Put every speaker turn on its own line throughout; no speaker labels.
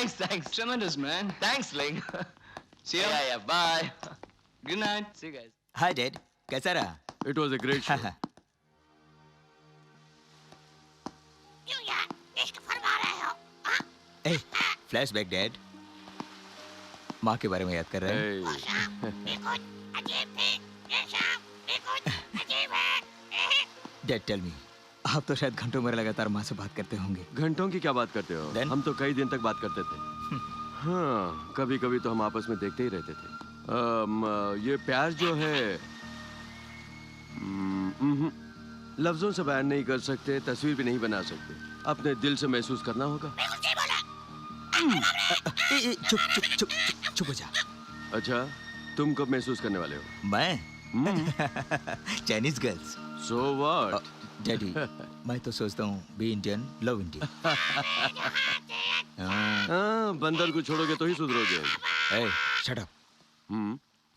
Thanks. Tremendous, man. Thanks, Ling. See ya. Yeah. Bye. Good night. See you guys.
Hi dad, कैसा रहा?
It was a great show.
क्यों यार इश्क फरमा रहे हो? हाँ?
ए, फ्लैशबैक डैड। माँ के बारे में याद कर रहे हैं?
Hey.
वो शाम भी कुछ अजीब थी, ये शाम भी कुछ अजीब है।
डैड टेल मी, आप तो शायद घंटों में लगातार माँ से बात करते होंगे।
घंटों की क्या बात करते हो?
Then?
हम तो कई दिन तक बात करते थे। हाँ, कभी-कभी तो हम आपस में देखते ही रहते थे। ये प्यार जो है लफ्जों से बयान नहीं कर सकते, तस्वीर भी नहीं बना सकते, अपने दिल से महसूस करना होगा।
बिल्कुल सही बोला।
चुप हो जा।
अच्छा, तुम कब महसूस करने वाले हो?
मैं Chinese girls.
So what?
Daddy, मैं तो सोचता हूँ बी इंडियन, लव इंडियन।
हाँ, बंदर को छोड़ोगे तो ही सुधरोगे।
ए, शट अप।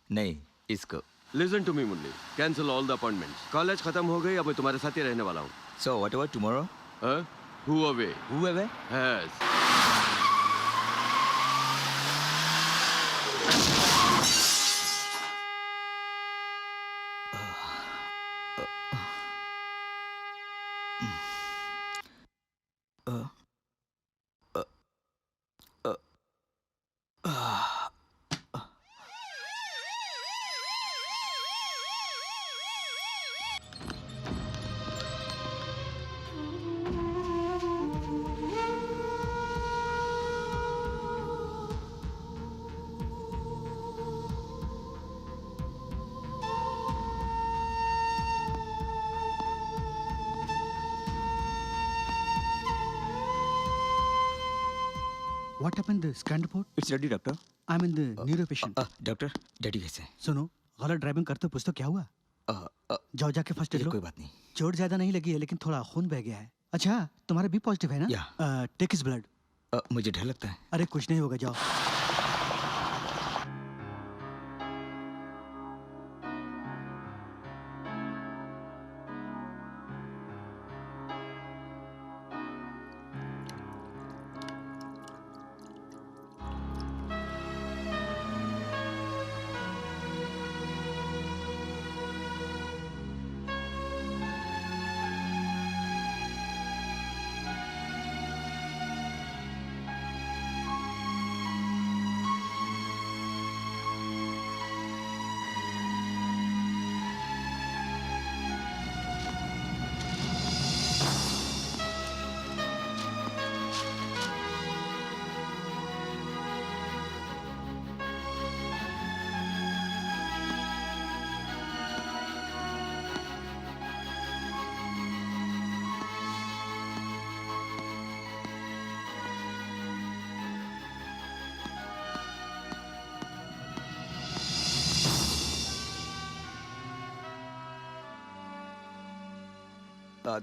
नहीं, इसको।
Listen to me, Murali. Cancel all the appointments. College खत्म हो गई, अब मैं तुम्हारे साथ ही रहने वाला हूँ।
So what about tomorrow?
Who away?
Whoever?
Yes.
What happened the scan report?
It's ready, doctor.
I'm in the neuro patient.
Doctor, daddy कैसे हैं?
सुनो, गलत ड्राइविंग करते पूछ तो क्या हुआ? जाओ जाके फर्स्ट एड
ये
लो।
कोई बात नहीं।
चोट ज्यादा नहीं लगी है लेकिन थोड़ा खून बह गया है। अच्छा, तुम्हारा बी पॉजिटिव है ना?
या।
Take his blood.
मुझे डर लगता है।
अरे कुछ नहीं होगा, जाओ।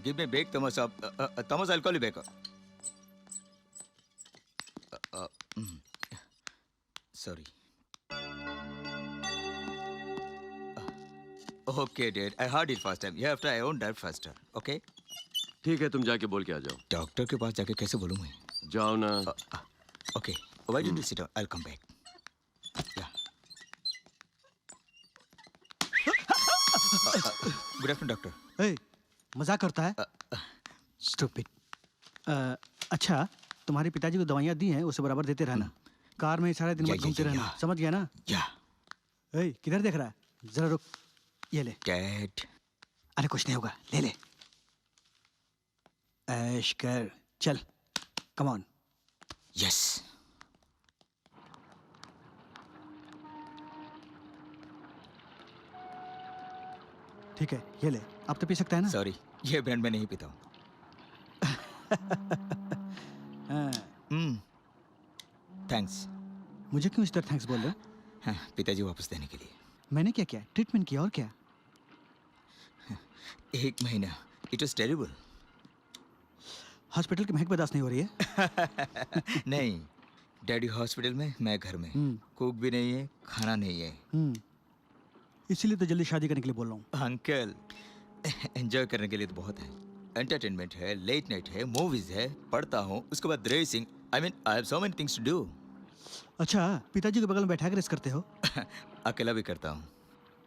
Give me back, Thomas. Thomas, I'll call you back. Sorry. Okay, Dad. I heard it first time. You have to try own drive faster. Okay?
ठीक है, तुम जाके बोल के आ जाओ।
डॉक्टर के पास जाके कैसे बोलूँ मैं?
जाओ ना।
Okay. Why don't you sit down? I'll come back. Yeah. Good afternoon, doctor.
Hey, मजाक करता है? Stupid. अच्छा, तुम्हारे पिताजी को दवाइयाँ दी हैं, उसे बराबर देते रहना। कार में सारा दिन मत घूमते रहना, समझ गया ना?
या।
किधर देख रहा है? जरा रुक, ये ले।
Dad.
अरे कुछ नहीं होगा, ले ले। ऐश कर, चल, come on.
Yes.
ठीक है, ये ले। अब तो पी सकता है ना?
Sorry, ये ब्रांड में नहीं पीता हूँ। थैंक्स।
मुझे क्यों इस तरह थैंक्स बोल रहे हो?
हाँ, पिताजी वापस देने के लिए।
मैंने क्या किया? ट्रीटमेंट किया और क्या?
1 महीना। It was terrible.
हॉस्पिटल की महक बर्दाश्त नहीं हो रही है?
नहीं, डैडी हॉस्पिटल में, मैं घर में। कुक भी नहीं है, खाना नहीं है।
इसीलिए तो जल्दी शादी करने के लिए बोल रहा हूँ।
अंकल, एंजॉय करने के लिए तो बहुत है। एंटरटेनमेंट है, लेट नाइट है, मूवीज है, पढ़ता हूँ, उसके बाद racing. I mean I have so many things to do.
अच्छा, पिताजी के बगल में बैठा कर रेस करते हो?
अकेला भी करता हूँ।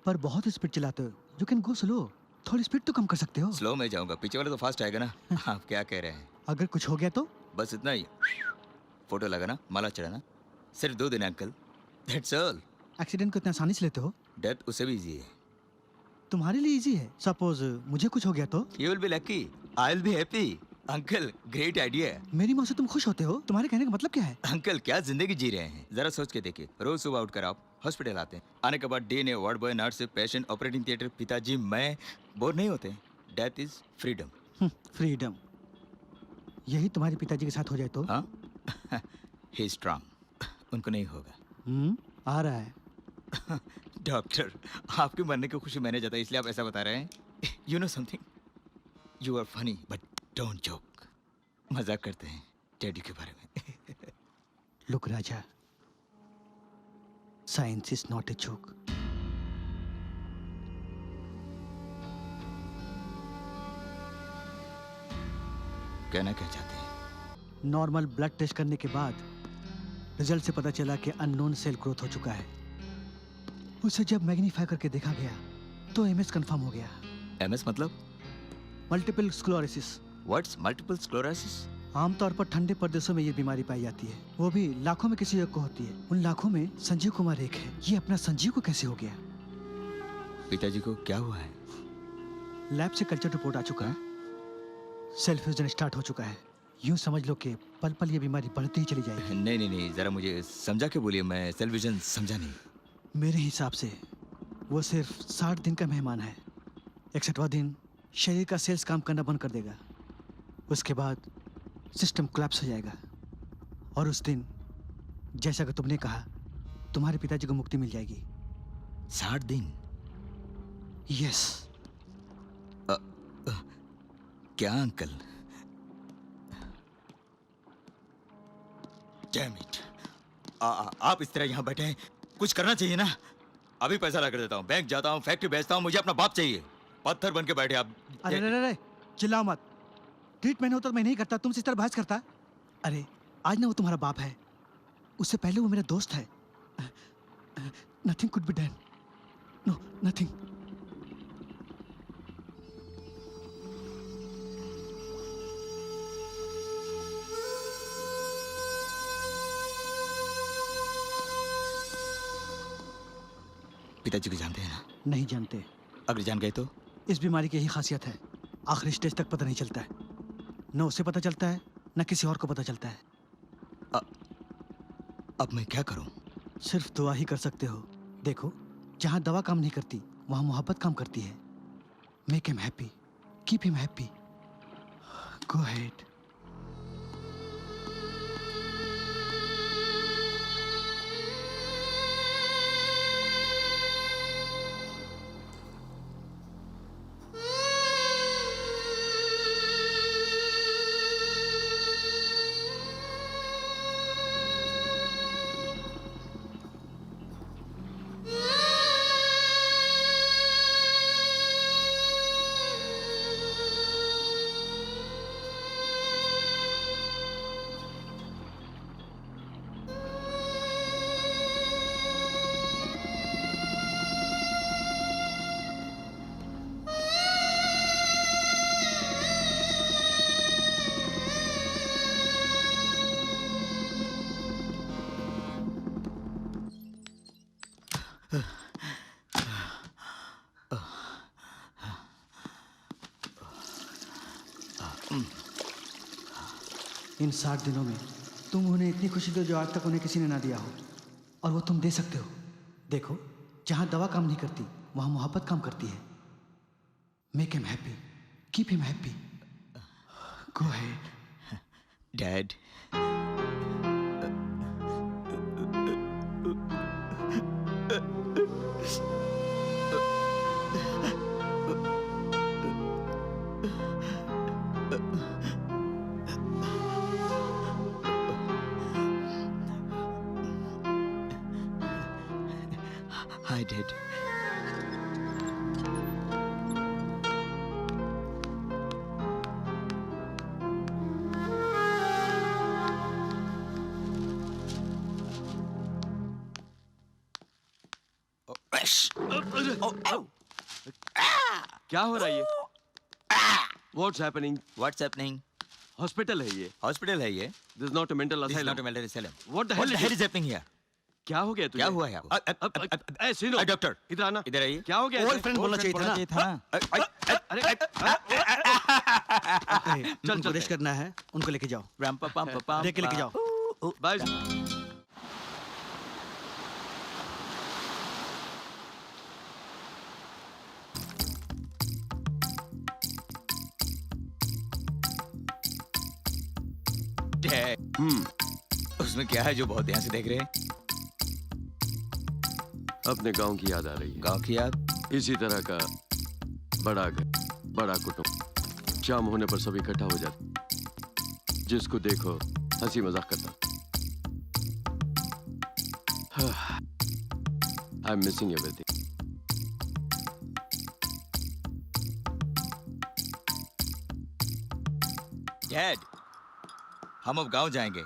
पर बहुत स्पीड चलाते हो। You can go slow. थोड़ी स्पीड तो कम कर सकते हो।
स्लो में जाऊंगा, पीछे वाला तो फास्ट आएगा ना। आप क्या कह रहे हैं?
अगर कुछ हो गया तो?
बस इतना ही, फोटो लगाना, माला चढ़ाना, सिर्फ 2 दिन अंकल, दैट्स ऑल।
एक्सीडेंट को इतना आसानी से लेते हो?
डेथ उससे भी इजी है।
तुम्हारे लिए इजी है। सपोज मुझे कुछ हो गया तो?
You will be lucky, I will be happy. Uncle great idea.
मेरी मौत से तुम खुश होते हो? तुम्हारे कहने का मतलब क्या है?
अंकल क्या जिंदगी जी रहे हैं, जरा सोच के देखिए। रोज सुबह उठकर आप हॉस्पिटल आते हैं, आने के बाद डे ने ward boy, nurse, patient, operating theatre, पिताजी, मैं, बोर नहीं होते? Death is freedom.
फ्रीडम। यही तुम्हारे पिताजी के साथ हो जाए तो?
हाँ, ही स्ट्रांग, उनको नहीं होगा।
आ रहा है।
डॉक्टर, आपके मरने की खुशी मैंने जताई, इसलिए आप ऐसा बता रहे हैं? You know something, you are funny but don't joke. मजाक करते हैं डैडी के बारे में।
Look Raja, science is not a joke.
कहना क्या चाहते हैं?
नॉर्मल ब्लड टेस्ट करने के बाद रिजल्ट से पता चला कि अननोन सेल ग्रोथ हो चुका है। उसे जब मैग्नीफाई करके देखा गया तो एमएस कंफर्म हो गया।
एमएस मतलब?
Multiple sclerosis.
What's multiple sclerosis?
आमतौर पर ठंडे प्रदेशों में ये बीमारी पाई जाती है, वो भी लाखों में किसी एक को होती है। उन लाखों में संजीव कुमार एक है। ये अपना संजीव को कैसे हो गया?
पिताजी को क्या हुआ है?
लैब से कल्चर रिपोर्ट आ चुका है, सेल फ्यूजन स्टार्ट हो चुका है। यूं समझ लो कि पल पल ये बीमारी बढ़ती ही चली जाएगी।
नहीं नहीं नहीं, जरा मुझे समझा के बोलिए, मैं टेलीविजन समझा नहीं।
मेरे हिसाब से वो सिर्फ 60 दिन का मेहमान है। 61वां दिन शरीर का सेल्स काम करना बंद कर देगा। उसके बाद सिस्टम कोलैप्स हो जाएगा और उस दिन, जैसा कि तुमने कहा, तुम्हारे पिताजी को मुक्ति मिल जाएगी।
60 दिन?
यस।
क्या अंकल? डैम इट, आप इस तरह यहाँ बैठे हैं, कुछ करना चाहिए ना। अभी पैसा ला कर देता हूँ, बैंक जाता हूँ, फैक्ट्री बेचता हूँ, मुझे अपना बाप चाहिए। पत्थर बन के बैठे आप।
अरे रे रे रे, चिल्लाओ मत। ट्रीट मैंने होता तो मैं नहीं करता, तुम इस तरह बहस करता। अरे आज ना वो तुम्हारा बाप है, उससे पहले वो मेरा दोस्त है। Nothing could be done. No nothing.
पिताजी को जानते हैं ना?
नहीं जानते।
अगर जान गए तो?
इस बीमारी की यही खासियत है, आखिरी स्टेज तक पता नहीं चलता है। न उसे पता चलता है, न किसी और को पता चलता है।
अब मैं क्या करूं?
सिर्फ दुआ ही कर सकते हो। देखो, जहाँ दवा काम नहीं करती, वहाँ मोहब्बत काम करती है। Make him happy, keep him happy. Go ahead. इन 60 दिनों में तुम उन्हें इतनी खुशी दो जो आज तक उन्हें किसी ने ना दिया हो, और वो तुम दे सकते हो। देखो, जहाँ दवा काम नहीं करती, वहाँ मोहब्बत काम करती है। Make him happy, keep him happy. Go ahead.
Dad, hi dad.
क्या हो रहा है ये? What's happening?
What's happening?
Hospital है ये.
हॉस्पिटल है ये.
This is not a mental
This is
asylum.
not a mental asylum.
What the hell is it?
is happening here?
क्या हो गया तुझे?
क्या हुआ है आपको?
ए सुनो.
डॉक्टर
इधर आना.
इधर आइए.
क्या हो गया?
ओल्ड फ्रेंड बोलना चाहिए था ना.
अरे
चल चल रेस्ट करना है. उनको लेके जाओ.
राम पा पम पम
देख के लेके जाओ.
बाय.
उसमें क्या है जो बहुत ध्यान से देख रहे हैं?
अपने गांव की याद आ रही है.
गांव की याद.
इसी तरह का बड़ा घर, बड़ा कुटुंब. शाम होने पर सब इकट्ठा हो जाते. जिसको देखो हंसी मजाक करता. I am missing everything.
Dad, हम अब गांव जाएंगे.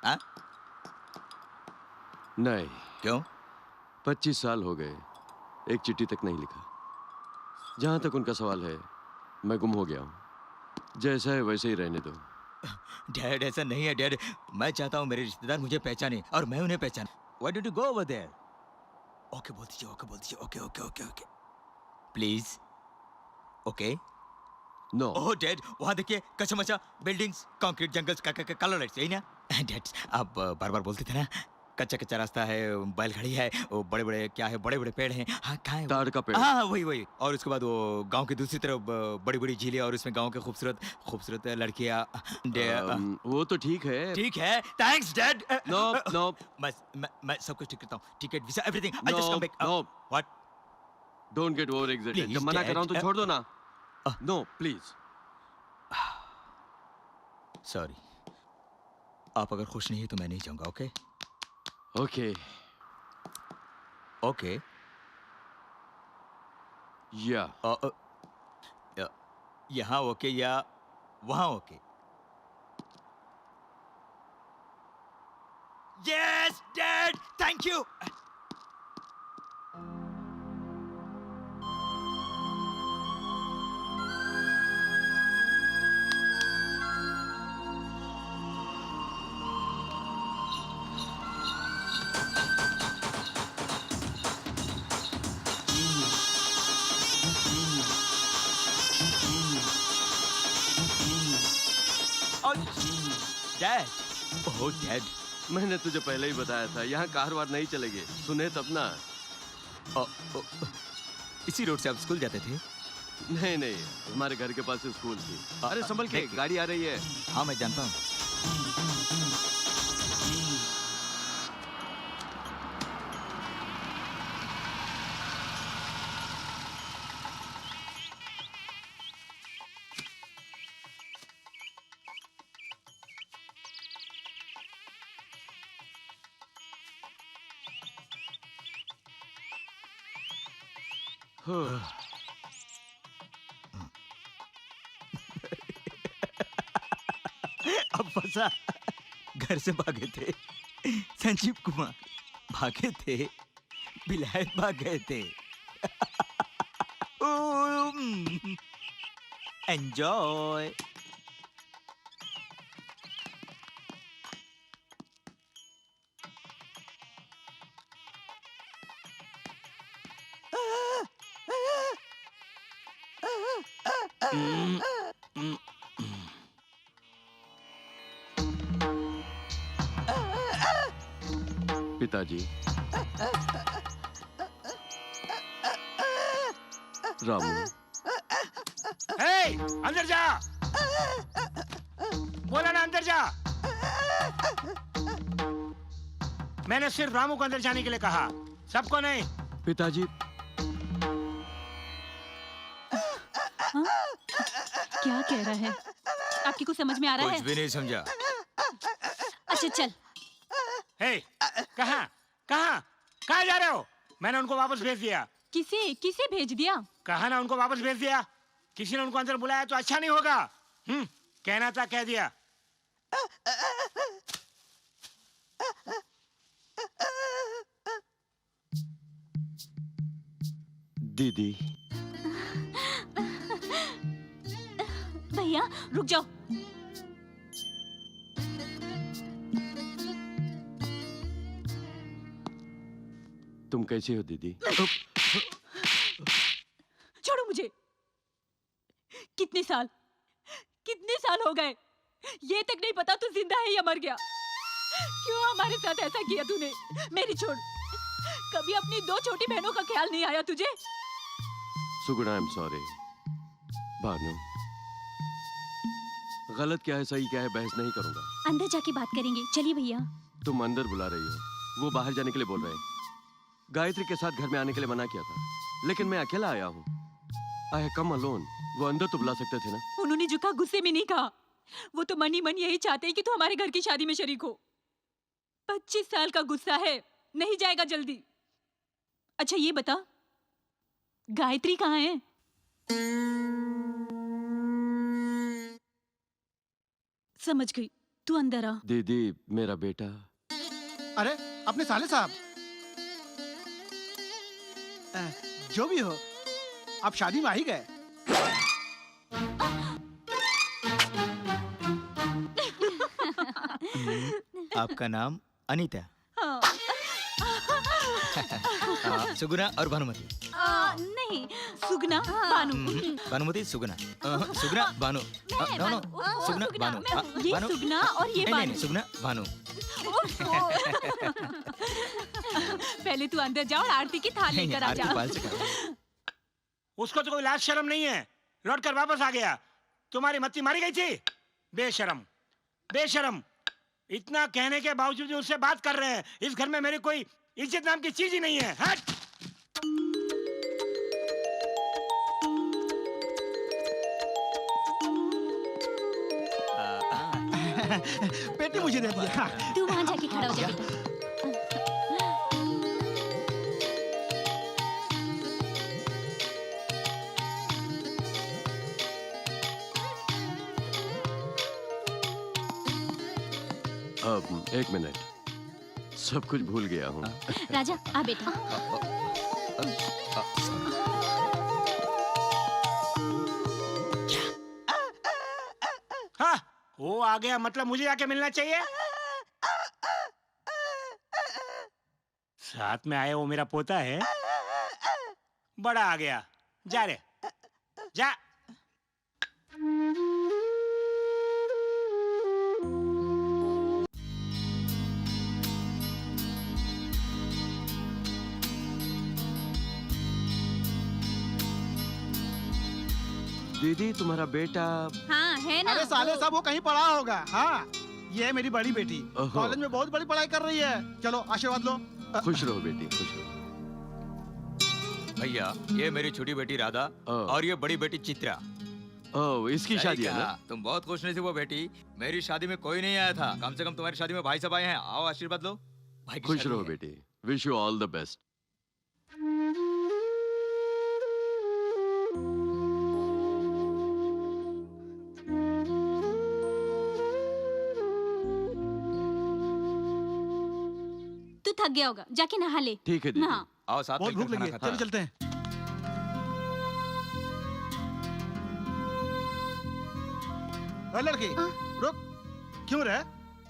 हाँ?
नहीं,
क्यों?
25 साल हो गए, एक चिट्ठी तक नहीं लिखा. जहां तक उनका सवाल है, मैं गुम हो गया हूं. जैसा है वैसे ही रहने दो.
डैड, ऐसा नहीं है डैड. मैं चाहता हूँ मेरे रिश्तेदार मुझे पहचाने और मैं उन्हें पहचान. Why don't you go over there? Okay बोल दीजिए. ओके बोल दीजिए. Okay okay okay okay please. Okay.
No.
Oh dad, वहाँ देखिए, कचमचा, buildings, concrete jungles, colour lights, यही ना? डैड, आप बार बार बोलते थे ना, कच्चा कच्चा रास्ता है, बैलगाड़ी है, वो बड़े बड़े क्या है, बड़े बड़े पेड़ हैं. हाँ, कहाँ है वो?
ताड़ का पेड़.
हाँ, वही वही. और उसके बाद वो गांव की दूसरी तरफ बड़ी बड़ी झीलें और उसमें गांव के खूबसूरत खूबसूरत लड़कियाँ.
वो तो ठीक है.
ठीक है. Thanks dad.
नो नो
मैं सब कुछ ठीक करता हूँ. Ticket, visa, everything. I
know
just come back.
No.
What?
Don't get over excited.
Please,
जब मना कर रहा हूं तो
Dad.
छोड़ दो ना. No please.
सॉरी. आप अगर खुश नहीं है तो मैं नहीं जाऊंगा. Okay
okay.
ओके.
या
यहाँ ओके या वहाँ okay? Yes dad, thank you. Dad, oh dad.
मैंने तुझे पहले ही बताया था, यहाँ कार वार नहीं चलेगी. सुने तब ना.
इसी रोड से आप स्कूल जाते थे?
नहीं नहीं, हमारे घर के पास से स्कूल थी. अरे संभल के,
देखिए.
गाड़ी आ रही है.
हाँ, मैं जानता हूँ. अब फंसा. घर से भागे थे संजीव कुमार, भागे थे विलायत, भाग गए थे. एंजॉय.
पिताजी. रामू.
हे, अंदर जा. बोला ना अंदर जा. मैंने सिर्फ रामू को अंदर जाने के लिए कहा, सबको नहीं.
पिताजी.
क्या कह रहा है? आपकी कुछ समझ में आ रहा
कुछ
है?
भी नहीं समझा.
अच्छा चल.
हे, कहाँ कहाँ कहाँ जा रहे हो? मैंने उनको वापस भेज दिया.
किसे भेज दिया?
कहा ना उनको वापस भेज दिया. किसी ने उनको अंदर बुलाया तो अच्छा नहीं होगा. कहना था कह दिया.
दीदी,
भैया रुक जाओ।
तुम कैसी हो दीदी?
छोड़ो मुझे। कितने साल हो गए, ये तक नहीं पता तू जिंदा है या मर गया। क्यों हमारे साथ ऐसा किया तूने? मेरी छोड़, कभी अपनी 2 छोटी बहनों का ख्याल नहीं आया तुझे?
सुगुणा, आई एम सॉरी। भानु, गलत क्या है सही क्या है बहस नहीं करूंगा।
अंदर जाके बात करेंगे, चलिए भैया।
तुम अंदर बुला रही हो, वो बाहर जाने के लिए बोल रहे हैं। गायत्री के साथ घर में आने के लिए मना किया था, लेकिन मैं अकेला आया हूँ। I have come alone. वो अंदर तो बुला सकते थे ना।
उन्होंने झुका गुस्से में नहीं कहा, वो तो मन ही मन यही चाहते हैं कि तू हमारे घर की शादी में शरीक हो। 25 साल का गुस्सा है, नहीं जाएगा जल्दी। अच्छा ये बता, गायत्री कहाँ है? समझ गई, तू अंदर आ।
दीदी, मेरा बेटा।
अरे अपने साले साहब, जो भी हो, आप शादी में आ ही गए।
आपका नाम अनीता,
हाँ।
सुगुना और भानुमति।
नहीं, सुगना बानू।
भानुमति सुगुना, सुगुना भानु। No no, Suguna Bhanu.
ये
भानु,
सुगना और ये
नहीं, नहीं,
बानू।
सुगुना भानु।
पहले तू अंदर जा और आरती की थाल
नहीं,
लेकर आ
आरती
जा।
पाल से करो।
उसको तो कोई लाज शर्म नहीं है, लौट कर वापस आ गया। तुम्हारी मत्ती मारी गई थी। बेशरम, बेशरम। इतना कहने के बावजूद भी उससे बात कर रहे हैं। इस घर में मेरी कोई इज्जत नाम की चीज ही नहीं है। हट!
पेटी मुझे दे दिया।
तू वहां जाके खड़ा हो जा बेटा।
अब एक मिनट, सब कुछ भूल गया हूँ।
राजा आ बेटा।
हाँ, वो आ गया मतलब मुझे आके मिलना चाहिए। साथ में आया वो मेरा पोता है। बड़ा आ गया, जा रे, जा।
दीदी, तुम्हारा बेटा।
हाँ है ना।
अरे साले साहब, वो कहीं पढ़ा होगा। हाँ, ये है मेरी बड़ी बेटी,
ओहो।
कॉलेज में बहुत बड़ी पढ़ाई कर रही है। चलो आशीर्वाद लो।
खुश रहो बेटी, खुश रहो।
भैया, ये मेरी छोटी बेटी राधा और ये बड़ी बेटी चित्रा।
ओह, इसकी शादी है ना?
तुम बहुत खुश नसीब हो बेटी। मेरी शादी में कोई नहीं आया था, कम से कम तुम्हारी शादी में भाई साहब आए हैं। आओ आशीर्वाद लो। भाई की
खुश
शादी
रहो
है।
बेटी। Wish you all the best.
तू थक गया होगा, जाके नहा ले।
ठीक है दीदी।
हाँ।
आओ साथ
बहुत
में
भूख लगी है,
खाना
चलो चलते हैं। अरे लड़की, रुक। क्यों रे?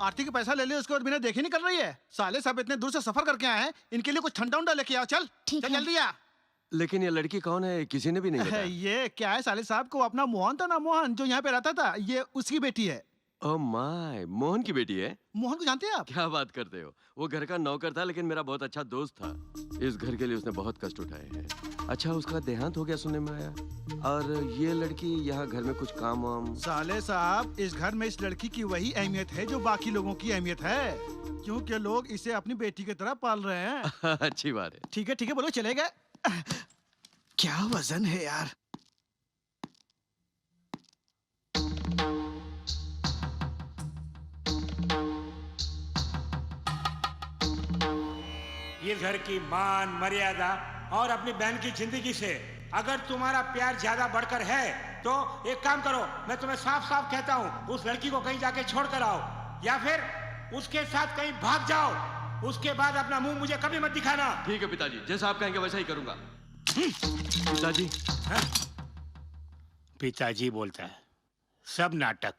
आरती के पैसा ले ले, उसको और बिना देखे नहीं कर रही है। साले साहब इतने दूर से सफर करके आए हैं, इनके लिए कुछ ठंडा उंडा लेके आओ। चल
ठीक
चल
है।
जल्दी आ।
लेकिन ये लड़की कौन है? किसी ने भी नहीं बताया।
ये क्या है साले साहब को, अपना मोहन था ना, मोहन जो यहाँ पे रहता था, ये उसकी बेटी है।
ओह माय, मोहन की बेटी है?
मोहन को जानते हैं आप?
क्या बात करते हो? वो घर का नौकर था, लेकिन मेरा बहुत अच्छा दोस्त था। इस घर के लिए उसने बहुत कष्ट उठाए हैं। अच्छा, उसका देहांत हो गया सुनने में आया। और ये लड़की यहाँ घर में कुछ काम वाम।
साले साहब, इस घर में इस लड़की की वही अहमियत है जो बाकी लोगों की अहमियत है, क्योंकि लोग इसे अपनी बेटी की तरह पाल रहे हैं।
अच्छी बात है।
ठीक है बोलो, चलेगा। क्या वजन है यार।
ये घर की मान मर्यादा और अपनी बहन की जिंदगी से अगर तुम्हारा प्यार ज्यादा बढ़कर है तो एक काम करो, मैं तुम्हें साफ साफ कहता हूँ, उस लड़की को कहीं जाके छोड़ कर आओ या फिर उसके साथ कहीं भाग जाओ। उसके बाद अपना मुंह मुझे कभी मत दिखाना।
ठीक है पिताजी, जैसा आप कहेंगे वैसा ही करूंगा। पिताजी
पिताजी बोलता है, सब नाटक।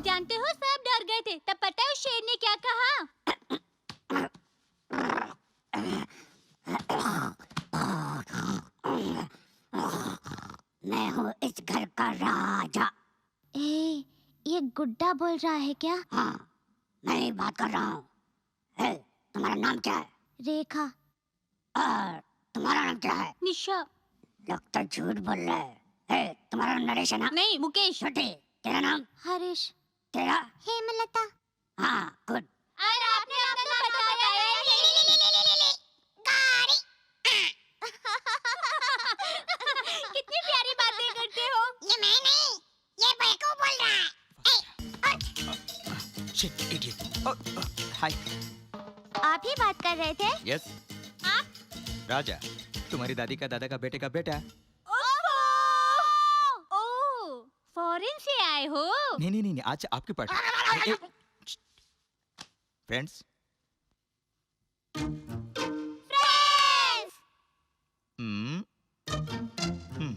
जानते हो सब डर गए थे, तब पता है उस शेर ने क्या कहा?
मैं हूँ इस घर का राजा।
ए, ये गुड्डा बोल रहा है क्या?
हाँ, मैं ही बात कर रहा हूँ। हे, तुम्हारा नाम क्या है?
रेखा।
और तुम्हारा नाम क्या है?
निशा।
लगता झूठ बोल रहा है। हे, तुम्हारा नाम नरेश है ना?
नहीं, मुकेश।
छोटे, तेरा नाम?
हरीश।
तेरा?
हेमलता।
हाँ, गुड।
और आपने अपना बताया नहीं। कितनी प्यारी बातें करते हो।
ये मैं नहीं, ये बेवकूफ बोल रहा है।
Shit idiot. हाय।
आप ही बात कर रहे थे?
यस।
आप?
राजा, तुम्हारी दादी का दादा का बेटे का बेटा।
ओह, फॉरेन से आए हो?
नहीं नहीं नहीं, आज आपकी पार्टी। फ्रेंड्स।
फ्रेंड्स।
हम्म हम्म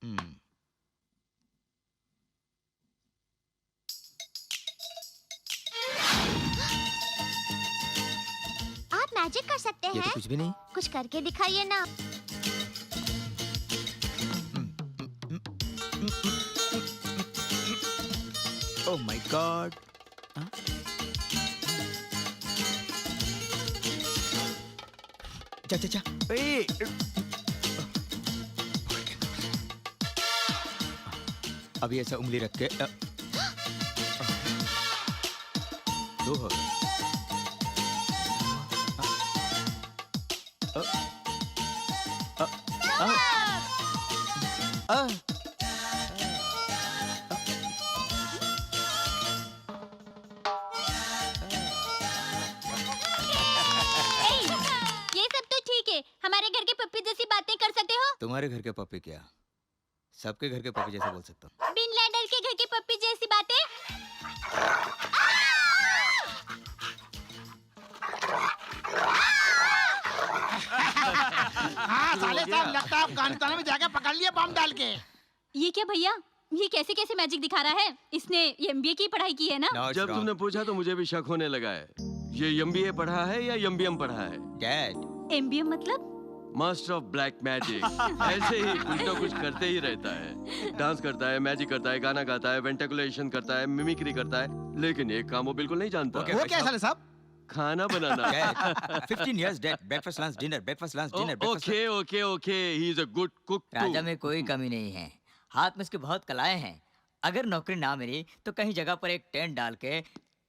हम्म
आप मैजिक कर सकते
ये तो
हैं?
कुछ भी नहीं।
कुछ करके दिखाइए ना।
Oh my God. जा जा जा। ए, अभी ऐसा उंगली रख के दो हो।
ये सब तो ठीक है, हमारे घर के पप्पी जैसी बातें कर सकते हो?
तुम्हारे घर के पप्पी क्या, सबके घर के पप्पी जैसे बोल सकता हूँ।
बिन लैडन के घर की पप्पी जैसी बातें?
हाँ साले साहब, लगता है अफगानिस्तान में जाके पकड़ लिया बम डाल के।
ये क्या भैया, ये कैसे कैसे मैजिक दिखा रहा है? इसने एमबीए की पढ़ाई की है ना?
No, it's
जब
wrong.
तुमने पूछा तो मुझे भी शक होने लगा है। ये एमबीए पढ़ा है या एमबीएम पढ़ा है?
Dad,
एमबीए मतलब?
Master of black magic. ऐसे ही कुछ ना कुछ करते ही रहता है। डांस करता है, मैजिक करता है, गाना गाता है, वेंटिकुलेशन करता है, मिमिक्री करता है, लेकिन एक काम वो बिल्कुल नहीं जानता।
Okay,
वो क्या है साले साहब?
खाना बनाना।
Dad, 15 years dead. Breakfast, lunch, dinner. Breakfast, lunch, dinner. Breakfast,
okay okay okay, he is a good cook
Raja में कोई कमी नहीं है, हाथ में उसकी बहुत कलाएं हैं। अगर नौकरी ना मिली तो कहीं जगह पर एक टेंट डाल के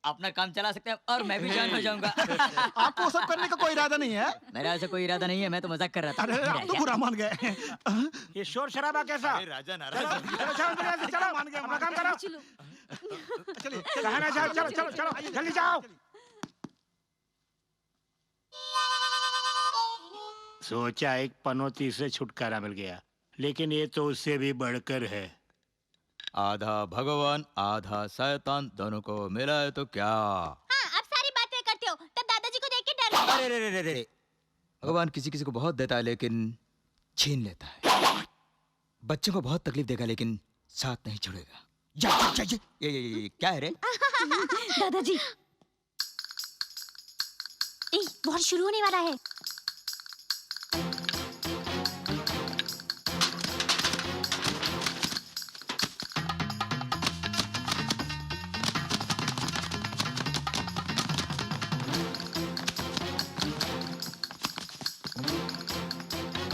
अपना काम चला सकते हैं और मैं भी ज्वाइन हो जाऊंगा।
आपको वो सब करने का कोई इरादा नहीं है?
मेरा ऐसा कोई इरादा नहीं है, मैं तो मजाक कर रहा था।
अरे आप तो बुरा मान गए।
ये शोर शराबा कैसा?
राजा
चलो
नाराज।
चलो चलो चलो, मान गया, अपना काम करो।
चलो।
कहाँ ना जाओ, चलो चलो चलो, जल्दी जाओ। सोचा एक पनौती से छुटकारा मिल गया, लेकिन ये तो उससे भी बढ़कर है।
आधा भगवान आधा शैतान, दोनों को मिला है तो क्या?
हाँ, अब सारी बातें करते हो, तब दादाजी को देख के डर लगा।
अरे रे रे रे रे, भगवान किसी किसी को बहुत देता है लेकिन छीन लेता है। बच्चों को बहुत तकलीफ देगा लेकिन साथ नहीं छोड़ेगा। ये क्या है रे?
दादाजी, वॉर शुरू होने वाला है।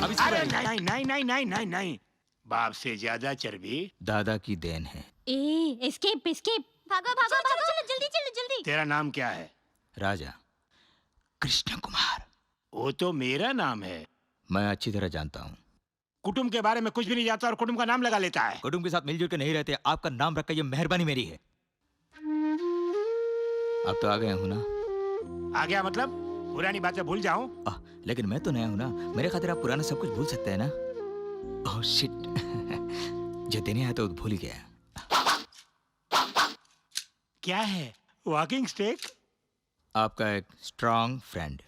अभी
अरे नहीं नहीं नहीं नहीं नहीं नहीं, बाप से ज्यादा चर्बी
दादा की देन है।
एस्केप एस्केप, भागो भागो भागो, चलो जल्दी चलो जल्दी।
तेरा नाम क्या है?
राजा कृष्ण कुमार।
वो तो मेरा नाम है।
मैं अच्छी तरह जानता हूँ।
कुटुंब के बारे में कुछ भी नहीं जानता और कुटुंब का नाम लगा लेता है।
कुटुंब के साथ मिलजुल के नहीं रहते, आपका नाम रखकर ये मेहरबानी मेरी है। अब तो आ गया हूँ ना।
आ गया मतलब पुरानी बातें भूल जाऊं?
लेकिन मैं तो नया हूँ ना, मेरे खातिर आप पुराना सब कुछ भूल सकते हैं ना। ओह शिट, जो देने आया तो भूल ही गया।
क्या है? Walking stick?
आपका एक स्ट्रॉन्ग फ्रेंड।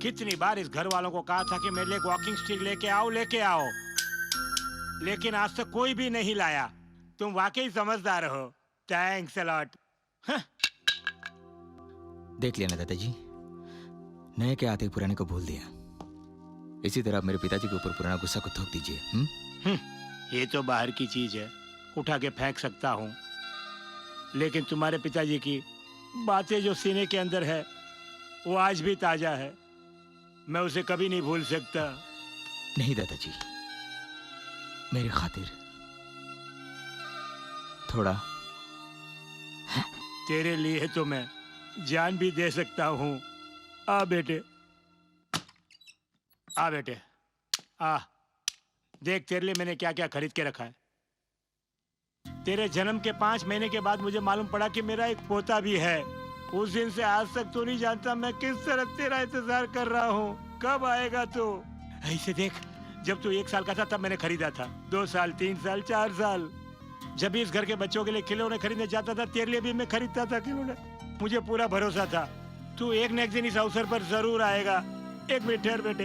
कितनी बार इस घर वालों को कहा था कि मेरे लिए वॉकिंग स्टिक लेके आओ, लेकिन आज तक कोई भी नहीं लाया। तुम वाकई समझदार हो। Thanks a lot.
देख लिया ना दादाजी, नए के आते ही पुराने को भूल दिया। इसी तरह आप मेरे पिताजी के ऊपर पुराना गुस्सा को थोक दीजिए।
ये तो बाहर की चीज है, उठा के फेंक सकता हूँ, लेकिन तुम्हारे पिताजी की बातें जो सीने के अंदर है वो आज भी ताजा है। मैं उसे कभी नहीं भूल सकता।
नहीं दादाजी, मेरी खातिर थोड़ा।
तेरे लिए तो मैं जान भी दे सकता हूँ। आ बेटे, आ बेटे, आ देख तेरे लिए मैंने क्या क्या खरीद के रखा है। तेरे जन्म के 5 महीने के बाद मुझे मालूम पड़ा कि मेरा एक पोता भी है। उस दिन से आज तक तो नहीं जानता मैं किस तरह तेरा इंतजार कर रहा हूँ, कब आएगा तू। ऐसे देख, जब तू 1 साल का था तब मैंने खरीदा था, 2 साल, 3 साल, 4 साल। जब भी इस घर के बच्चों के लिए खिलौने खरीदने जाता था, तेरे लिए भी मैं खरीदता था खिलौने। मुझे पूरा भरोसा था तू एक न एक दिन इस अवसर पर जरूर आएगा। एक मिनट ठहर बेटे,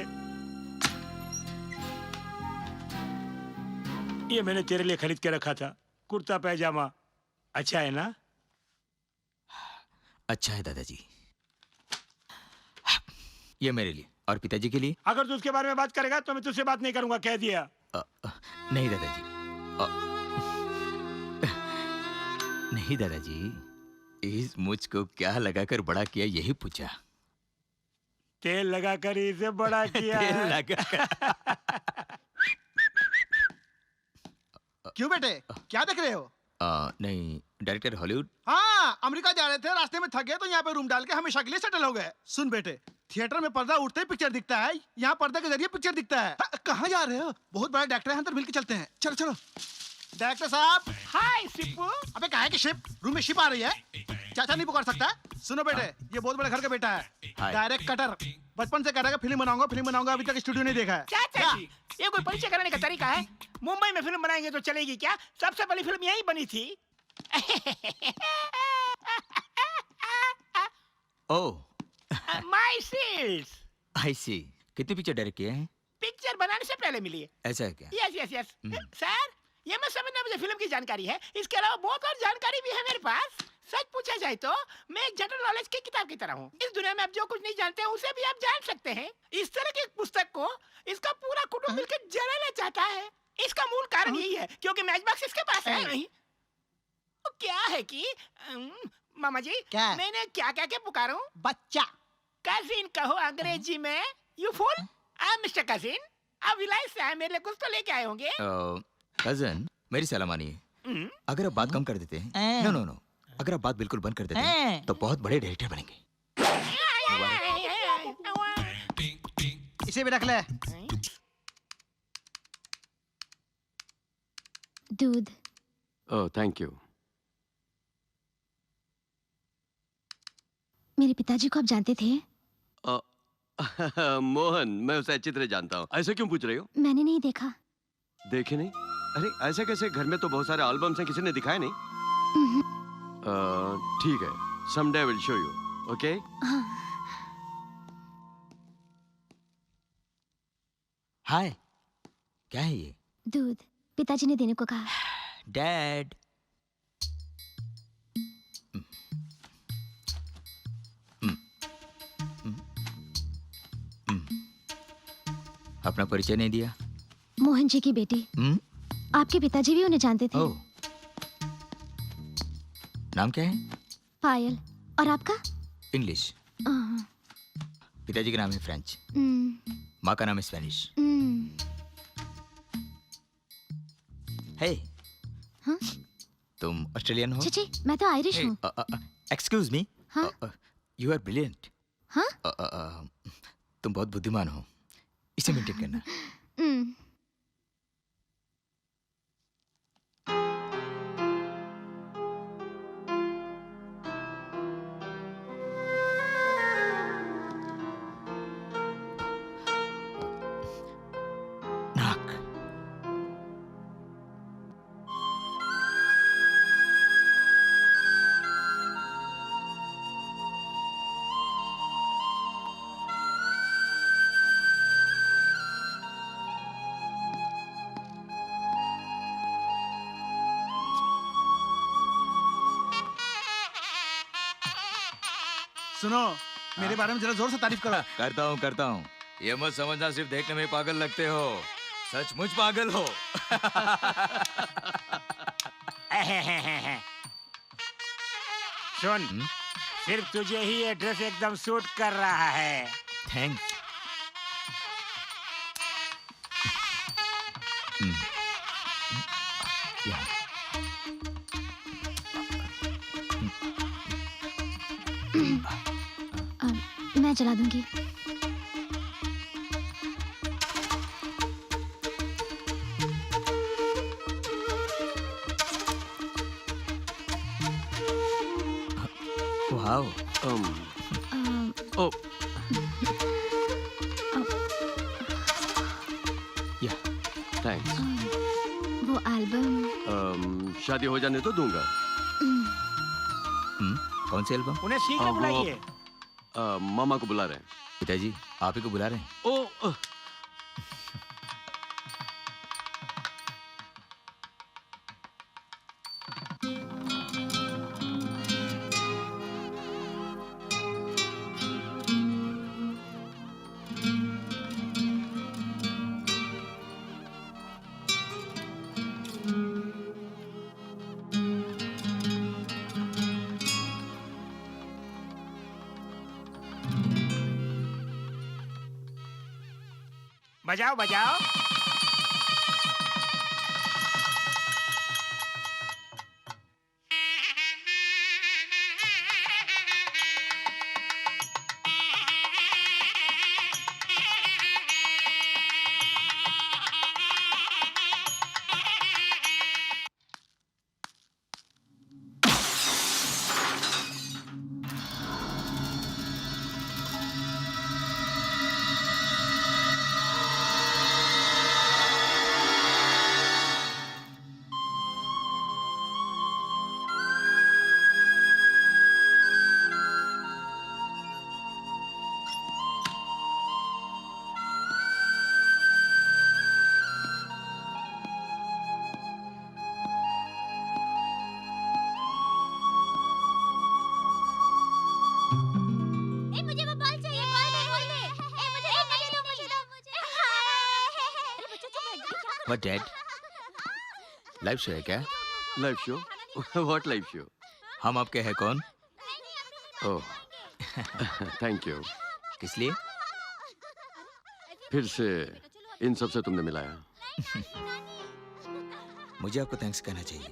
ये मैंने तेरे लिए खरीद के रखा था, कुर्ता पैजामा। अच्छा है ना?
अच्छा है दादाजी। ये मेरे लिए और पिताजी के लिए।
अगर तू उसके बारे में बात करेगा तो मैं तुझसे बात नहीं करूंगा, कह दिया।
नहीं दादाजी, नहीं दादाजी, इस मुझ को क्या लगाकर बड़ा किया यही पूछा।
तेल लगाकर इसे बड़ा किया।
तेल लगाकर।
क्यों बेटे, क्या देख रहे हो?
नहीं, डायरेक्टर हॉलीवुड।
हाँ, अमेरिका जा रहे थे, रास्ते में थक गए तो यहाँ पे रूम डाल के हमेशा के लिए सेटल हो गए। सुन बेटे, थिएटर में पर्दा उठते ही पिक्चर दिखता है, यहाँ पर्दे के जरिए पिक्चर दिखता है। कहाँ जा रहे हो? बहुत बड़ा डायरेक्टर है, अंदर मिल के चलते हैं। चलो चलो। डायरेक्टर साहब।
हाय सिप्पू।
अबे कहा है कि शिप? रूम में शिप आ रही है, चाचा नहीं पुकार सकता? सुनो बेटे, ये बहुत बड़े घर का बेटा है, डायरेक्ट कटर। बचपन से कह रहा है फिल्म बनाऊंगा, अभी तक स्टूडियो नहीं देखा है।
चाचा जी, ये कोई परिचय कराने का तरीका है? मुंबई में फिल्म बनाएंगे तो चलेगी क्या? सबसे पहली फिल्म यही बनी थी।
ओह,
माय सील्स।
आई सी। कितनी पिक्चर डायरेक्ट किए हैं?
पिक्चर बनाने से पहले मिली है।
ऐसा है क्या?
Yes yes yes. सर, ये मैं समझना मुझे फिल्म की जानकारी है, इसके अलावा बहुत और जानकारी भी है मेरे पास। सच पूछा जाए तो मैं एक जनरल नॉलेज की किताब की तरह हूँ। इस दुनिया में आप जो कुछ नहीं जानते हैं उसे भी आप जान सकते हैं। इस तरह की एक पुस्तक को इसका पूरा कुटुंब मिलकर जलाना चाहता है। इसका मूल कारण यही है क्योंकि मैच बॉक्स इसके पास है नहीं। तो क्या है कि मामा जी,
क्या?
मैंने क्या क्या के पुकारूं?
बच्चा।
कजिन कहो अंग्रेजी में। You fool, I am mister cousin. अब विलायत से आए, मेरे लिए कुछ तो लेके आए होंगे।
कजन, मेरी सलाह मानिए। अगर आप बात कम कर देते हैं, नो नो नो, अगर आप बात बिल्कुल बंद कर देते हैं तो बहुत बड़े डायरेक्टर बनेंगे।
इसे भी रख ले।
दूध।
Oh thank you.
मेरे पिताजी को आप जानते थे?
मोहन, मैं उसे अच्छी तरह जानता हूँ। ऐसे क्यों पूछ रही हो?
मैंने नहीं देखा।
देखे नहीं? अरे ऐसा कैसे? घर में तो बहुत सारे एल्बम्स हैं, किसी ने दिखाया नहीं? ठीक है, someday I will show you, okay?
हाय, क्या है ये?
दूध, पिताजी ने देने को कहा।
डैड। अपना परिचय नहीं दिया।
मोहन जी की बेटी। आपके पिताजी भी उन्हें जानते थे।
ओह, नाम क्या है?
पायल। और आपका?
इंग्लिश। पिताजी का नाम है फ्रेंच, माँ का नाम है स्पेनिश। हे,
हाँ?
तुम ऑस्ट्रेलियन हो?
छी, मैं तो आयरिश हूँ।
Excuse me.
हाँ?
You are brilliant.
हाँ?
तुम बहुत बुद्धिमान हो, इसे मेंटेन करना। नाक।
सुनो, मेरे बारे में जरा जोर से तारीफ करो।
करता हूँ। ये मत समझना सिर्फ देखने में पागल लगते हो, सचमुच पागल हो।
सुन, सिर्फ तुझे ही ये ड्रेस एकदम सूट कर रहा है।
थैंक्स।
मैं चला दूंगी।
वाओ।
ओ
या
थैंक्स।
वो एल्बम
शादी हो जाने तो दूंगा।
कौन सी एल्बम?
उन्हें शीघ्र
वो-
बुलाइए।
मामा को बुला रहे हैं।
पिताजी आप ही को बुला रहे हैं।
ओ
बजाओ बजाओ।
मुझे वो बॉल चाहिए। बॉल दे। मुझे दो।
What dad? लाइव शो है क्या?
Live show? What live show?
हम आपके हैं कौन?
Oh thank you.
किस लिए?
फिर से इन सब से तुमने मिलाया।
मुझे आपको थैंक्स कहना चाहिए।